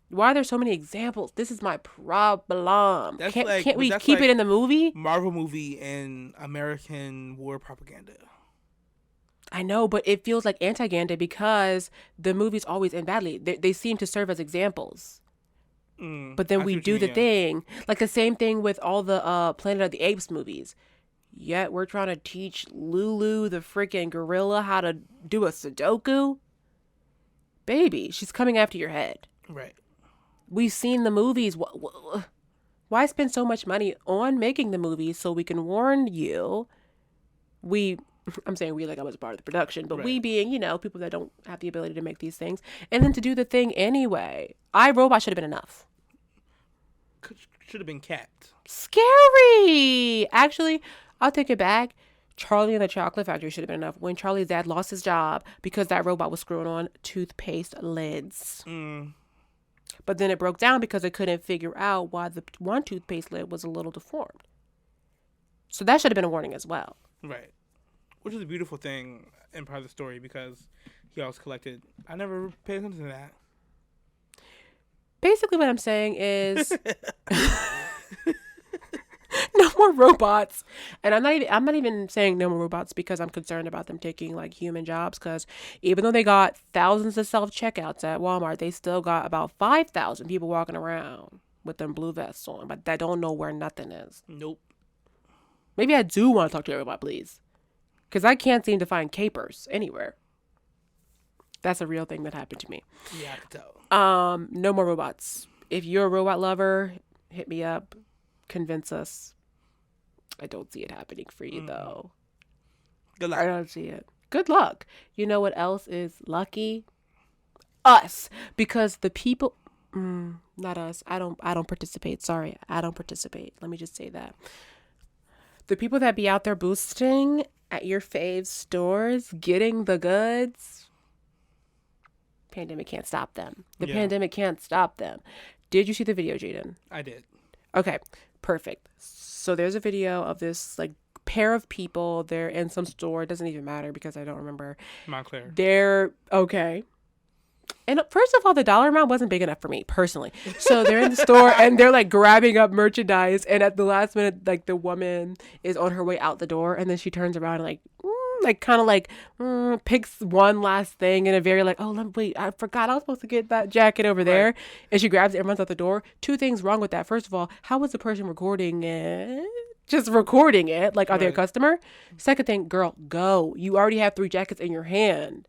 Why are there so many examples? This is my problem. That's Can't we that's keep like it in the movie? Marvel movie and American war propaganda. I know, but it feels like anti-ganda because the movies always end badly. They seem to serve as examples. But then I we see what you do the mean, yeah. thing. Like the same thing with all the Planet of the Apes movies. Yet we're trying to teach Lulu the freaking gorilla how to do a Sudoku. Baby, she's coming after your head. Right. We've seen the movies. Why spend so much money on making the movies so we can warn you? I'm saying we like I was a part of the production, but we Right. being, people that don't have the ability to make these things. And then to do the thing anyway. iRobot should have been enough. Should have been capped. Scary! Actually, I'll take it back. Charlie and the Chocolate Factory should have been enough. When Charlie's dad lost his job because that robot was screwing on toothpaste lids. But then it broke down because it couldn't figure out why the one toothpaste lid was a little deformed. So that should have been a warning as well. Right. Which is a beautiful thing and part of the story because he always collected. I never paid attention to that. Basically what I'm saying is no more robots. And I'm not even saying no more robots because I'm concerned about them taking like human jobs, because even though they got thousands of self-checkouts at Walmart, they still got about 5,000 people walking around with them blue vests on, but they don't know where nothing is. Nope. Maybe I do want to talk to a robot, please. Because I can't seem to find capers anywhere. That's a real thing that happened to me. Yeah, I can tell. No more robots. If you're a robot lover, hit me up. Convince us. I don't see it happening for you, though. Good luck. I don't see it. Good luck. You know what else is lucky? Us. Because the people... not us. I don't participate. Sorry. I don't participate. Let me just say that. The people that be out there boosting at your fave stores, getting the goods, pandemic can't stop them. The pandemic can't stop them. Did you see the video, Jaden? I did. Okay, perfect. So there's a video of this like pair of people. They're in some store. It doesn't even matter because I don't remember. Moncler. They're okay. And first of all, the dollar amount wasn't big enough for me personally. So they're in the store and they're like grabbing up merchandise. And at the last minute, like the woman is on her way out the door. And then she turns around and picks one last thing in a very like, wait, I forgot I was supposed to get that jacket over there. Right. And she grabs it and runs out the door. Two things wrong with that. First of all, how was the person recording it? Just recording it. Like, are they a customer? Second thing, girl, go. You already have 3 jackets in your hand.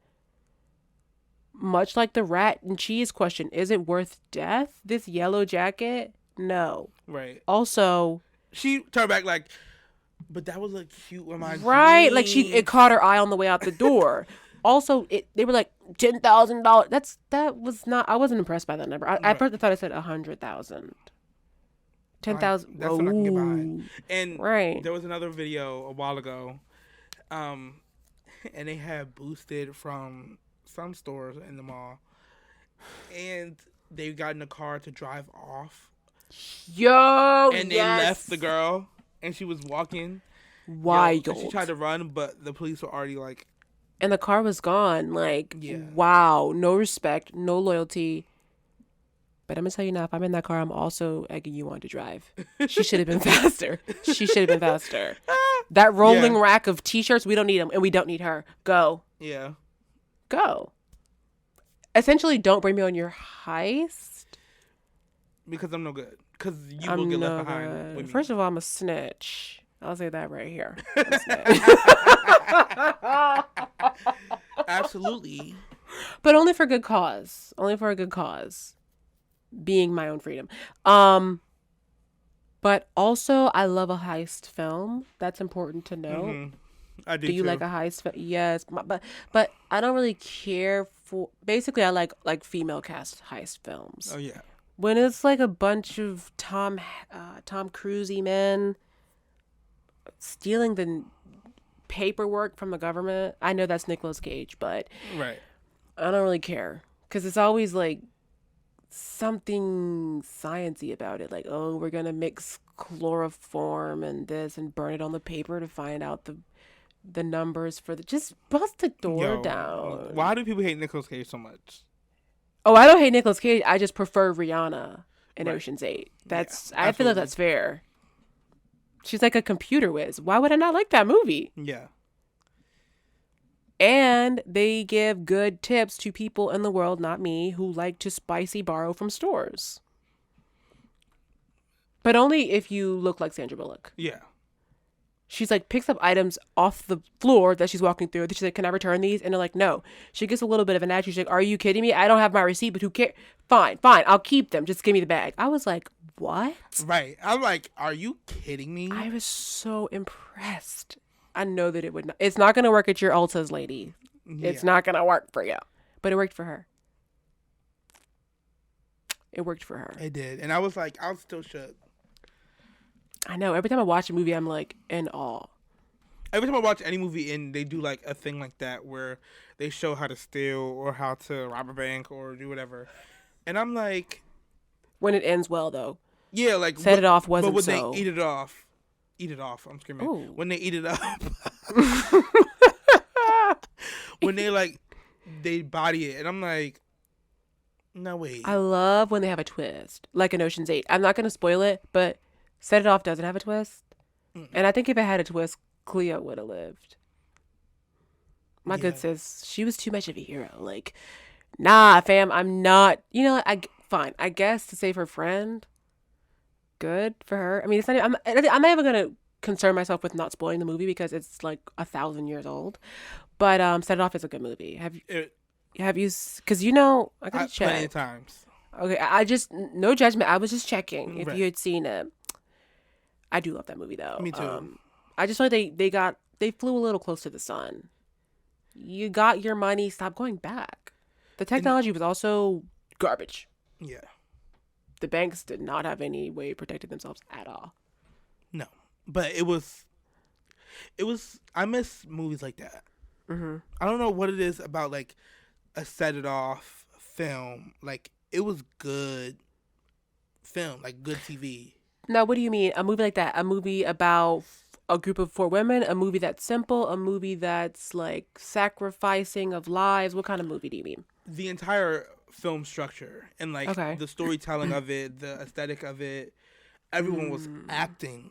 Much like the rat and cheese question, is it worth death? This yellow jacket? No. Right. Also, She turned back like, but that would look cute with my right, like jeans. it caught her eye on the way out the door. Also, they were like $10,000. That was not. I wasn't impressed by that number. At first, I thought I said 100,000. 10,000. That's what I can get behind. Ooh. And Right. there was another video a while ago, and they had boosted from some stores in the mall, and they got in the car to drive off, Yo, and they left the girl, and she was walking. Wild. And she tried to run, but the police were already like, And the car was gone. Like, Yeah. wow. No respect, no loyalty. But I'm going to tell you now, if I'm in that car, I'm also egging you on to drive. She should have been faster. She should have been faster. That rolling rack of T-shirts, we don't need them, and we don't need her. Go. yeah, Go. Essentially, don't bring me on your heist. because I'm no good. Because you I'm will get no left behind good. with me. First of all, I'm a snitch. I'll say that right here. I'm a snitch. Absolutely. But only for good cause. Only for a good cause. Being my own freedom. But also, I love a heist film. That's important to know. Mm-hmm. I do you too. like a heist film? Yes, but I don't really care for. Basically, I like female cast heist films. Oh yeah. When it's like a bunch of Tom Cruise-y men stealing the paperwork from the government. I know that's Nicolas Cage, but Right. I don't really care because it's always like something sciencey about it. Like, oh, we're gonna mix chloroform and this and burn it on the paper to find out the numbers for the. Just bust the door down. Why do people hate Nicolas Cage so much? Oh, I don't hate Nicolas Cage. I just prefer Rihanna in Right. Ocean's 8. Yeah, I feel like absolutely. that's fair. She's like a computer whiz. Why would I not like that movie? Yeah. And they give good tips to people in the world, not me, who like to spicy borrow from stores. But only if you look like Sandra Bullock. Yeah. She's like picks up items off the floor that she's walking through. She's like, "Can I return these?" And they're like, "No." She gets a little bit of an attitude. She's like, "Are you kidding me? I don't have my receipt, but who cares? Fine, I'll keep them. Just give me the bag." I was like, "What?" Right. I'm like, are you kidding me? I was so impressed. I know that it would not. It's not going to work at your Ulta's, lady. Yeah. It's not going to work for you. But it worked for her. It worked for her. It did. And I was like, I was still shook. I know. Every time I watch a movie, I'm like in awe. Every time I watch any movie and they do like a thing like that where they show how to steal or how to rob a bank or do whatever. And I'm like, When it ends well, though. yeah, like Set It Off wasn't but when so. they eat it off, I'm screaming. Ooh. When they eat it up. When they like they body it and I'm like, no wait. I love when they have a twist, like in Ocean's 8. I'm not going to spoil it, but Set It Off doesn't have a twist. And I think if it had a twist, Cleo would have lived. My good sis, she was too much of a hero. Like, nah, fam, I'm not. You know, fine. I guess to save her friend, good for her. I mean, it's not. I'm not even gonna concern myself with not spoiling the movie because it's like 1,000 years old. But Set It Off is a good movie. Have you? Because I gotta Plenty check. of times. Okay, I just no judgment. I was just checking if Right. you had seen it. I do love that movie though. Me too. I just feel like they flew a little close to the sun. You got your money. Stop going back. The technology was also garbage. Yeah. The banks did not have any way of protecting themselves at all. No. But it was I miss movies like that. Mm-hmm. I don't know what it is about like a Set It Off film. Like it was good film, like good TV. Now, what do you mean? A movie like that? A movie about a group of 4 women? A movie that's simple? A movie that's like sacrificing of lives? What kind of movie do you mean? The entire film structure and like Okay. the storytelling of it, the aesthetic of it, everyone was acting.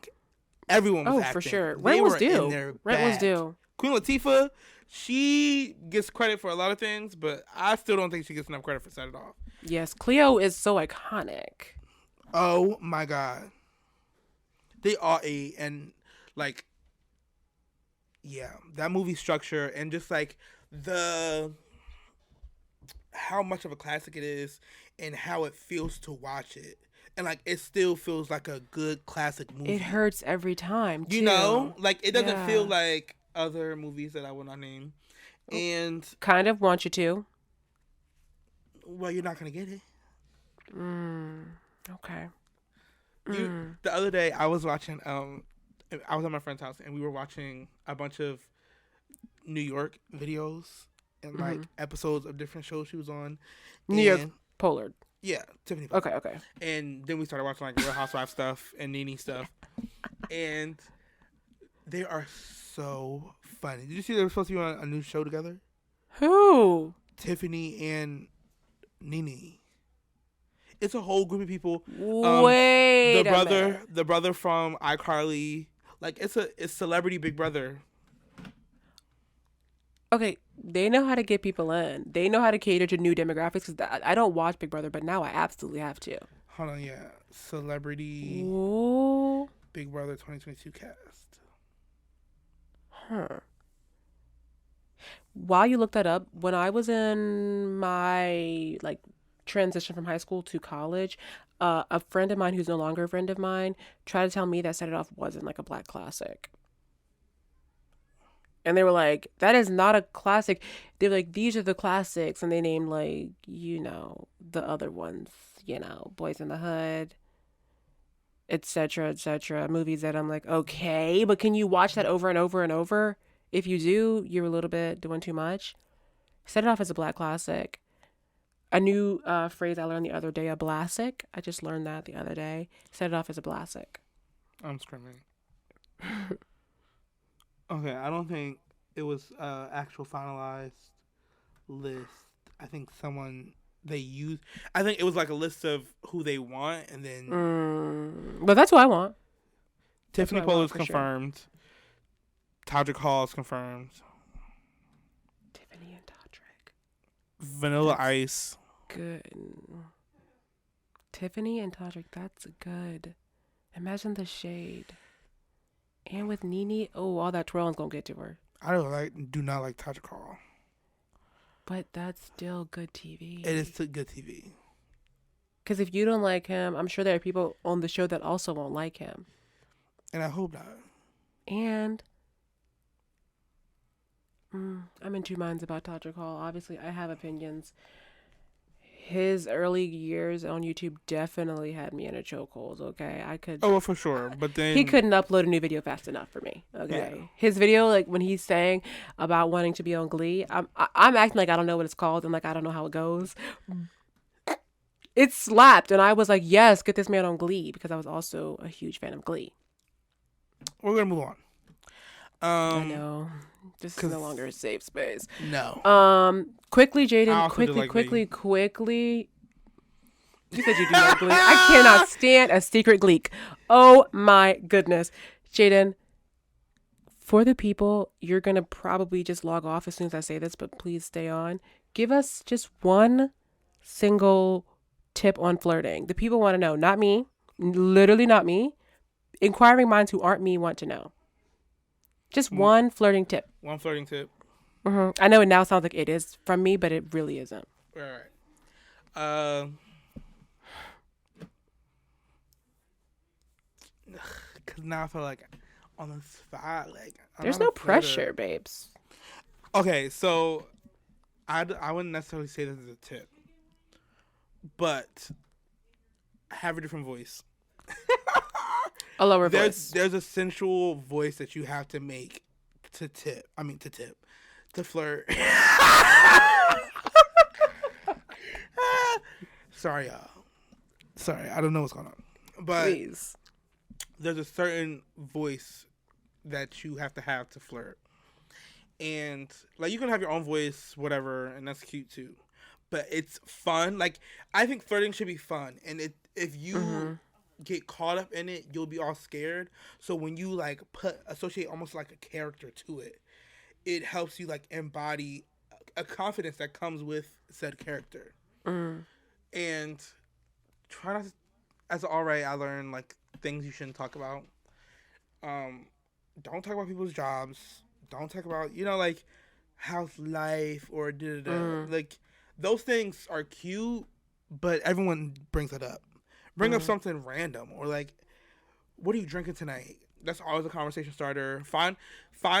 Everyone was acting. For sure. They Rent was were in due. their Rent was bag. due. Queen Latifah, she gets credit for a lot of things, but I still don't think she gets enough credit for Set It Off. Yes, Cleo is so iconic. Oh my God. They are and like, yeah, that movie structure and just like how much of a classic it is and how it feels to watch it. And like, it still feels like a good classic movie. It hurts every time, too. You know? Like, it doesn't Yeah. feel like other movies that I will not name. And, Kind of want you to. well, you're not going to get it. Okay. The other day, I was watching, I was at my friend's house, and we were watching a bunch of New York videos and, like, episodes of different shows she was on. New York Pollard. Yeah, Tiffany. Okay. And then we started watching, like, Real Housewives stuff and Nene stuff. And they are so funny. Did you see they were supposed to be on a new show together? Who? Tiffany and Nene. It's a whole group of people. Wait The a minute. the brother from iCarly. Like it's Celebrity Big Brother. Okay, they know how to get people in. They know how to cater to new demographics. Because I don't watch Big Brother, but now I absolutely have to. Hold on, yeah. Celebrity Ooh. Big Brother 2022 cast. Huh. While you look that up, when I was in my like transition from high school to college, a friend of mine who's no longer a friend of mine tried to tell me that Set It Off wasn't like a black classic. And they were like, that is not a classic. They were like, these are the classics. And they named like, the other ones, Boys in the Hood, etc., etc. Movies that I'm like, okay, but can you watch that over and over and over? If you do, you're a little bit doing too much. Set It Off as a black classic. A new phrase I learned the other day, a blasic. I just learned that the other day. Set It Off as a blasic. I'm screaming. Okay, I don't think it was actual finalized list. I think someone they use. I think it was like a list of who they want, and then But that's what I want. Tiffany Pollard is for confirmed. Todrick Hall is confirmed. Tiffany and Todrick. Vanilla Ice. Good. Tiffany and Todrick, that's good. Imagine the shade. And with Nene, all that twirling's gonna get to her. I do not like Todrick Hall. But that's still good TV. It is good TV. Because if you don't like him, I'm sure there are people on the show that also won't like him. And I hope not. And I'm in two minds about Todrick Hall. Obviously, I have opinions. His early years on YouTube definitely had me in a chokehold, okay? Oh, for sure. But then... He couldn't upload a new video fast enough for me, okay? Yeah. His video, like, when he's saying about wanting to be on Glee, I'm acting like I don't know what it's called and, like, I don't know how it goes. It slapped, and I was like, yes, get this man on Glee, because I was also a huge fan of Glee. We're going to move on. I know. This is no longer a safe space. No. Quickly, Jaden. Quickly. You said you do like Glee. I cannot stand a secret Gleek. Oh my goodness. Jaden, for the people, you're going to probably just log off as soon as I say this, but please stay on. Give us just one single tip on flirting. The people want to know, not me. Literally not me. Inquiring minds who aren't me want to know. Just one flirting tip. One flirting tip. Mm-hmm. I know it now sounds like it is from me, but it really isn't. All right. Because now I feel like on the spot, like there's no pressure, babes. Okay, so I wouldn't necessarily say this is a tip, but have a different voice. A lower voice. There's a sensual voice that you have to make to flirt. Sorry, y'all. Sorry, I don't know what's going on. But please. There's a certain voice that you have to flirt. And like you can have your own voice, whatever, and that's cute too. But it's fun. Like I think flirting should be fun. And if you get caught up in it, you'll be all scared. So when you like associate almost like a character to it, it helps you like embody a confidence that comes with said character. And try not to, as an RA, I learned like things you shouldn't talk about. Don't talk about people's jobs. Don't talk about, like house life or like those things are cute, but everyone brings it up. Bring up something random or like, what are you drinking tonight? That's always a conversation starter. Find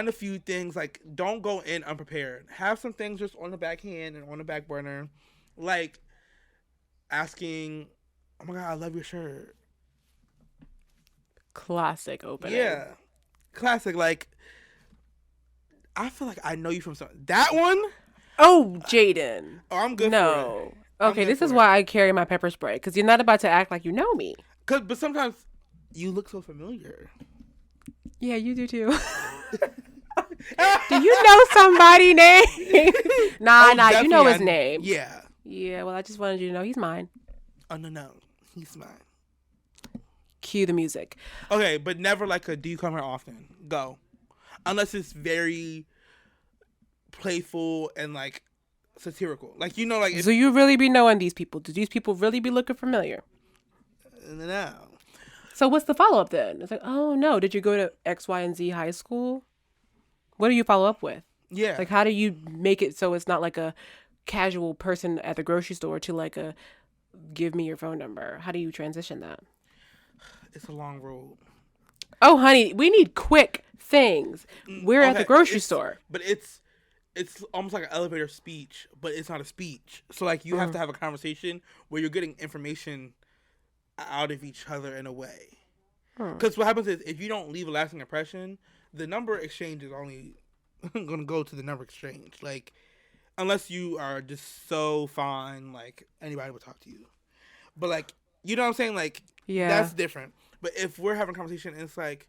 a few things. Like, don't go in unprepared. Have some things just on the backhand and on the back burner. Like asking, oh my God, I love your shirt. Classic opening. Yeah. Classic. Like, I feel like I know you from something. That one? Oh, Jaden. Oh, I'm good for it. Okay, this is why I carry my pepper spray, because you're not about to act like you know me. But sometimes you look so familiar. Yeah, you do too. Do you know somebody's name? Nah, you know his name. Yeah. Yeah, well, I just wanted you to know he's mine. Oh, no. He's mine. Cue the music. Okay, but never like a do you come here often? Go. Unless it's very playful and like satirical. Like, like... So you really be knowing these people. Do these people really be looking familiar? No. So what's the follow-up then? It's like, oh, no. Did you go to X, Y, and Z high school? What do you follow up with? Yeah. Like, how do you make it so it's not like a casual person at the grocery store to like a give me your phone number? How do you transition that? It's a long road. Oh, honey, we need quick things. We're at the grocery store. But it's almost like an elevator speech, but it's not a speech. So, like, you have to have a conversation where you're getting information out of each other in a way. Because what happens is, if you don't leave a lasting impression, the number exchange is only going to go to the number exchange. Like, unless you are just so fine, like, anybody will talk to you. But, like, you know what I'm saying? Like, yeah, that's different. But if we're having a conversation and it's like,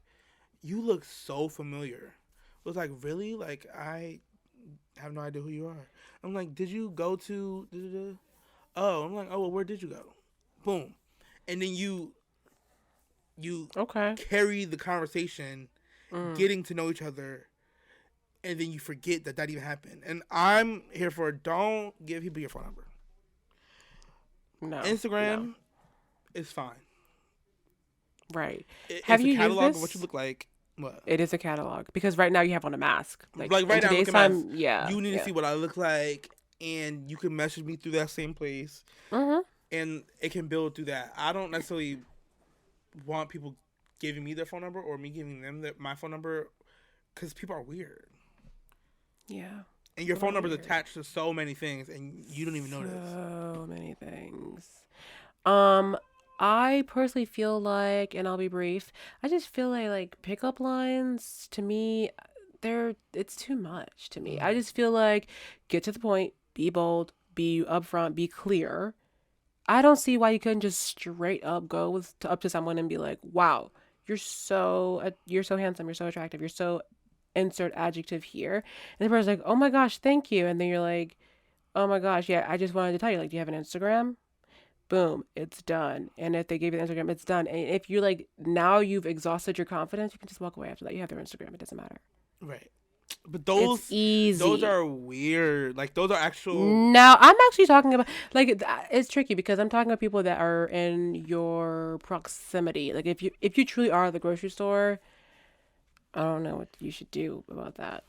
you look so familiar. It was like, really? Like, I have no idea who you are. I'm like, did you go to... oh, I'm like, oh, well, where did you go? Boom. And then you Okay. carry the conversation, getting to know each other, and then you forget that even happened. And I'm here for don't give people your phone number. No. Instagram is fine. Right. Have it's a catalog of what you look like. What? It is a catalog because right now you have on a mask. Like right now, today's time, you need to see what I look like, and you can message me through that same place, and it can build through that. I don't necessarily want people giving me their phone number or me giving them my phone number because people are weird. Yeah. And your phone number is attached to so many things, and you don't even notice. So many things. I personally feel like, and I'll be brief, I just feel like pickup lines, to me, it's too much to me. I just feel like get to the point, be bold, be upfront, be clear. I don't see why you couldn't just straight up go up to someone and be like, wow, you're so handsome, you're so attractive, you're so insert adjective here. And the person's like, oh my gosh, thank you. And then you're like, oh my gosh, yeah, I just wanted to tell you, like, do you have an Instagram? Boom, it's done. And if they gave you the Instagram, it's done. And if you're like, now you've exhausted your confidence, you can just walk away after that. You have their Instagram. It doesn't matter. Right. But those, it's easy. Those are weird. Like, those are actual. Now, I'm actually talking about, like, it's tricky because I'm talking about people that are in your proximity. Like, if you truly are at the grocery store, I don't know what you should do about that.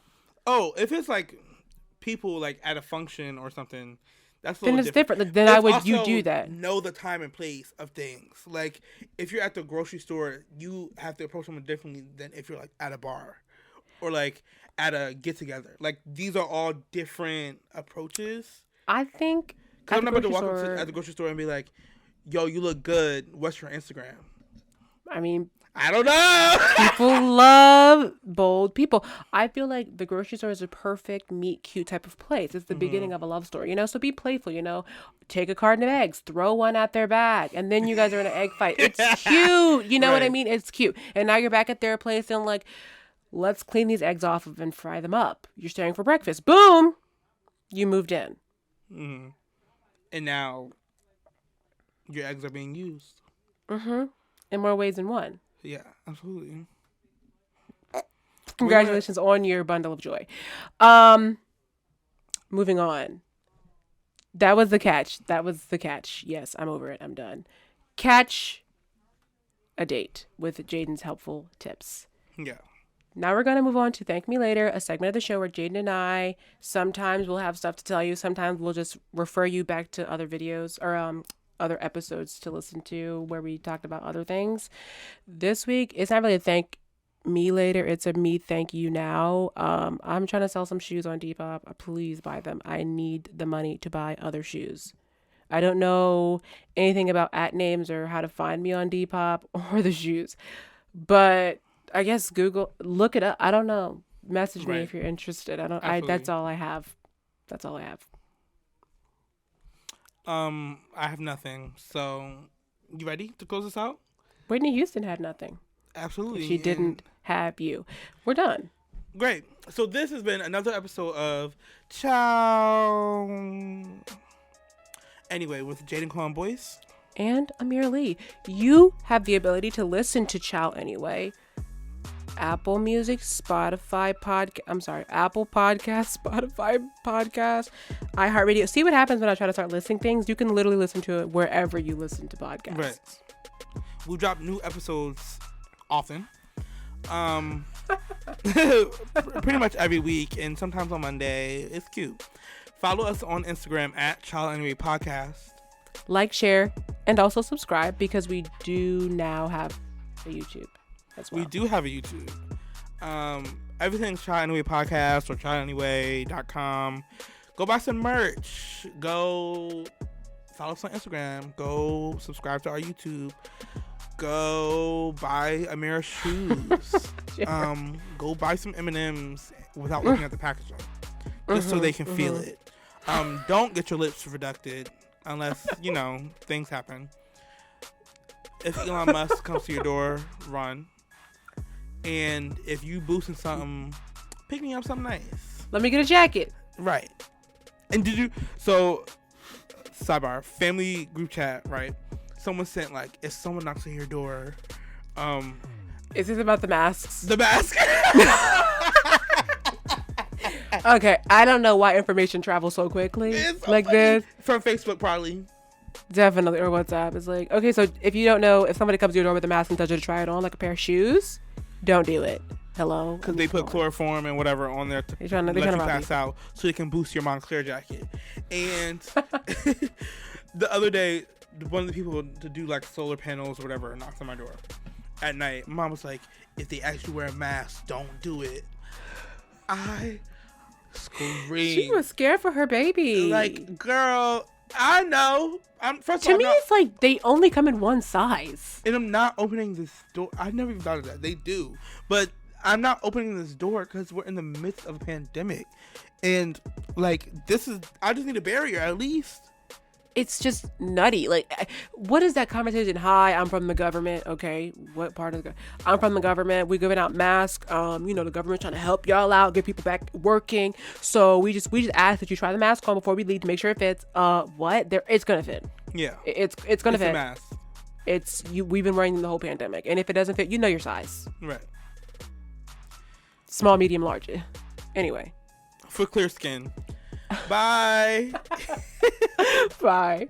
Oh, if it's like people like at a function or something, that's then it's different. Like, then you do that. Know the time and place of things. Like if you're at the grocery store, you have to approach someone differently than if you're like at a bar or like at a get together. Like these are all different approaches. I think I'm not about to walk up at the grocery store and be like, "Yo, you look good. What's your Instagram?" I mean, I don't know. People love bold people. I feel like the grocery store is a perfect meet cute type of place. It's the beginning of a love story, so be playful, take a carton of eggs, throw one at their bag, and then you guys are in an egg fight. It's cute. You know what I mean? It's cute. And now you're back at their place and like, let's clean these eggs off and fry them up. You're staying for breakfast. Boom. You moved in. Mm-hmm. And now your eggs are being used. Mm-hmm. In more ways than one. Yeah, absolutely. Congratulations on your bundle of joy. Moving on. That was the catch. Yes, I'm over it. I'm done. Catch a date with Jaden's helpful tips. Yeah. Now we're going to move on to Thank Me Later, a segment of the show where Jaden and I sometimes will have stuff to tell you. Sometimes we'll just refer you back to other videos or other episodes to listen to where we talked about other things. This week, it's not really a thank me later. It's a me thank you now. I'm trying to sell some shoes on Depop. Please buy them. I need the money to buy other shoes. I don't know anything about names or how to find me on Depop or the shoes, but I guess Google, look it up. I don't know. Message me if you're interested. That's all I have. I have nothing. So, you ready to close this out? Whitney Houston had nothing. Absolutely. She didn't have you. We're done. Great. So this has been another episode of Ciao. Anyway, with Jaden Kwan Boyce. And Amir Lee. You have the ability to listen to Ciao anyway. Apple Music, Spotify Apple Podcast, Spotify Podcast, iHeartRadio. See what happens when I try to start listing things? You can literally listen to it wherever you listen to podcasts. Right. We drop new episodes often. Pretty much every week and sometimes on Monday. It's cute. Follow us on Instagram at Child Anyway Podcast. Like, share, and also subscribe because we do now have a YouTube. Well. We do have a YouTube. Everything's Child Anyway Podcast or childanyway.com. Go buy some merch. Go follow us on Instagram. Go subscribe to our YouTube. Go buy Amira shoes. Sure. Go buy some M&Ms without looking at the packaging. Just so they can feel it. Don't get your lips reducted unless, things happen. If Elon Musk comes to your door, run. And if you boosting something, pick me up something nice. Let me get a jacket. Right. And so sidebar, family group chat, right? Someone sent like, if someone knocks on your door, Is this about the masks? the mask. Okay, I don't know why information travels so quickly It's so like funny. this. From Facebook, probably. Definitely, or WhatsApp. It's like, okay, so if you don't know, if somebody comes to your door with a mask and tells you to try it on like a pair of shoes, don't do it. Hello? Because they put chloroform and whatever on there to They're trying to let you rob pass you. out so they can boost your Moncler jacket. And the other day, one of the people to do like solar panels or whatever knocked on my door at night. Mom was like, if they ask you to wear a mask, don't do it. I screamed. She was scared for her baby. Like, girl, I know. First of To all, me, it's like they only come in one size. and I'm not opening this door. I never even thought of that. They do. But I'm not opening this door because we're in the midst of a pandemic. And, like, I just need a barrier at least. It's just nutty. Like, what is that conversation? Hi, I'm from the government. Okay, what part of the? I'm from the government. We're giving out masks. The government trying to help y'all out, get people back working. So we just ask that you try the mask on before we leave to make sure it fits. What? It's gonna fit. Yeah. It's gonna It's a fit. mask. It's you. We've been wearing them the whole pandemic, and if it doesn't fit, you know your size. Right. Small, medium, large. Anyway. For clear skin. Bye. Bye.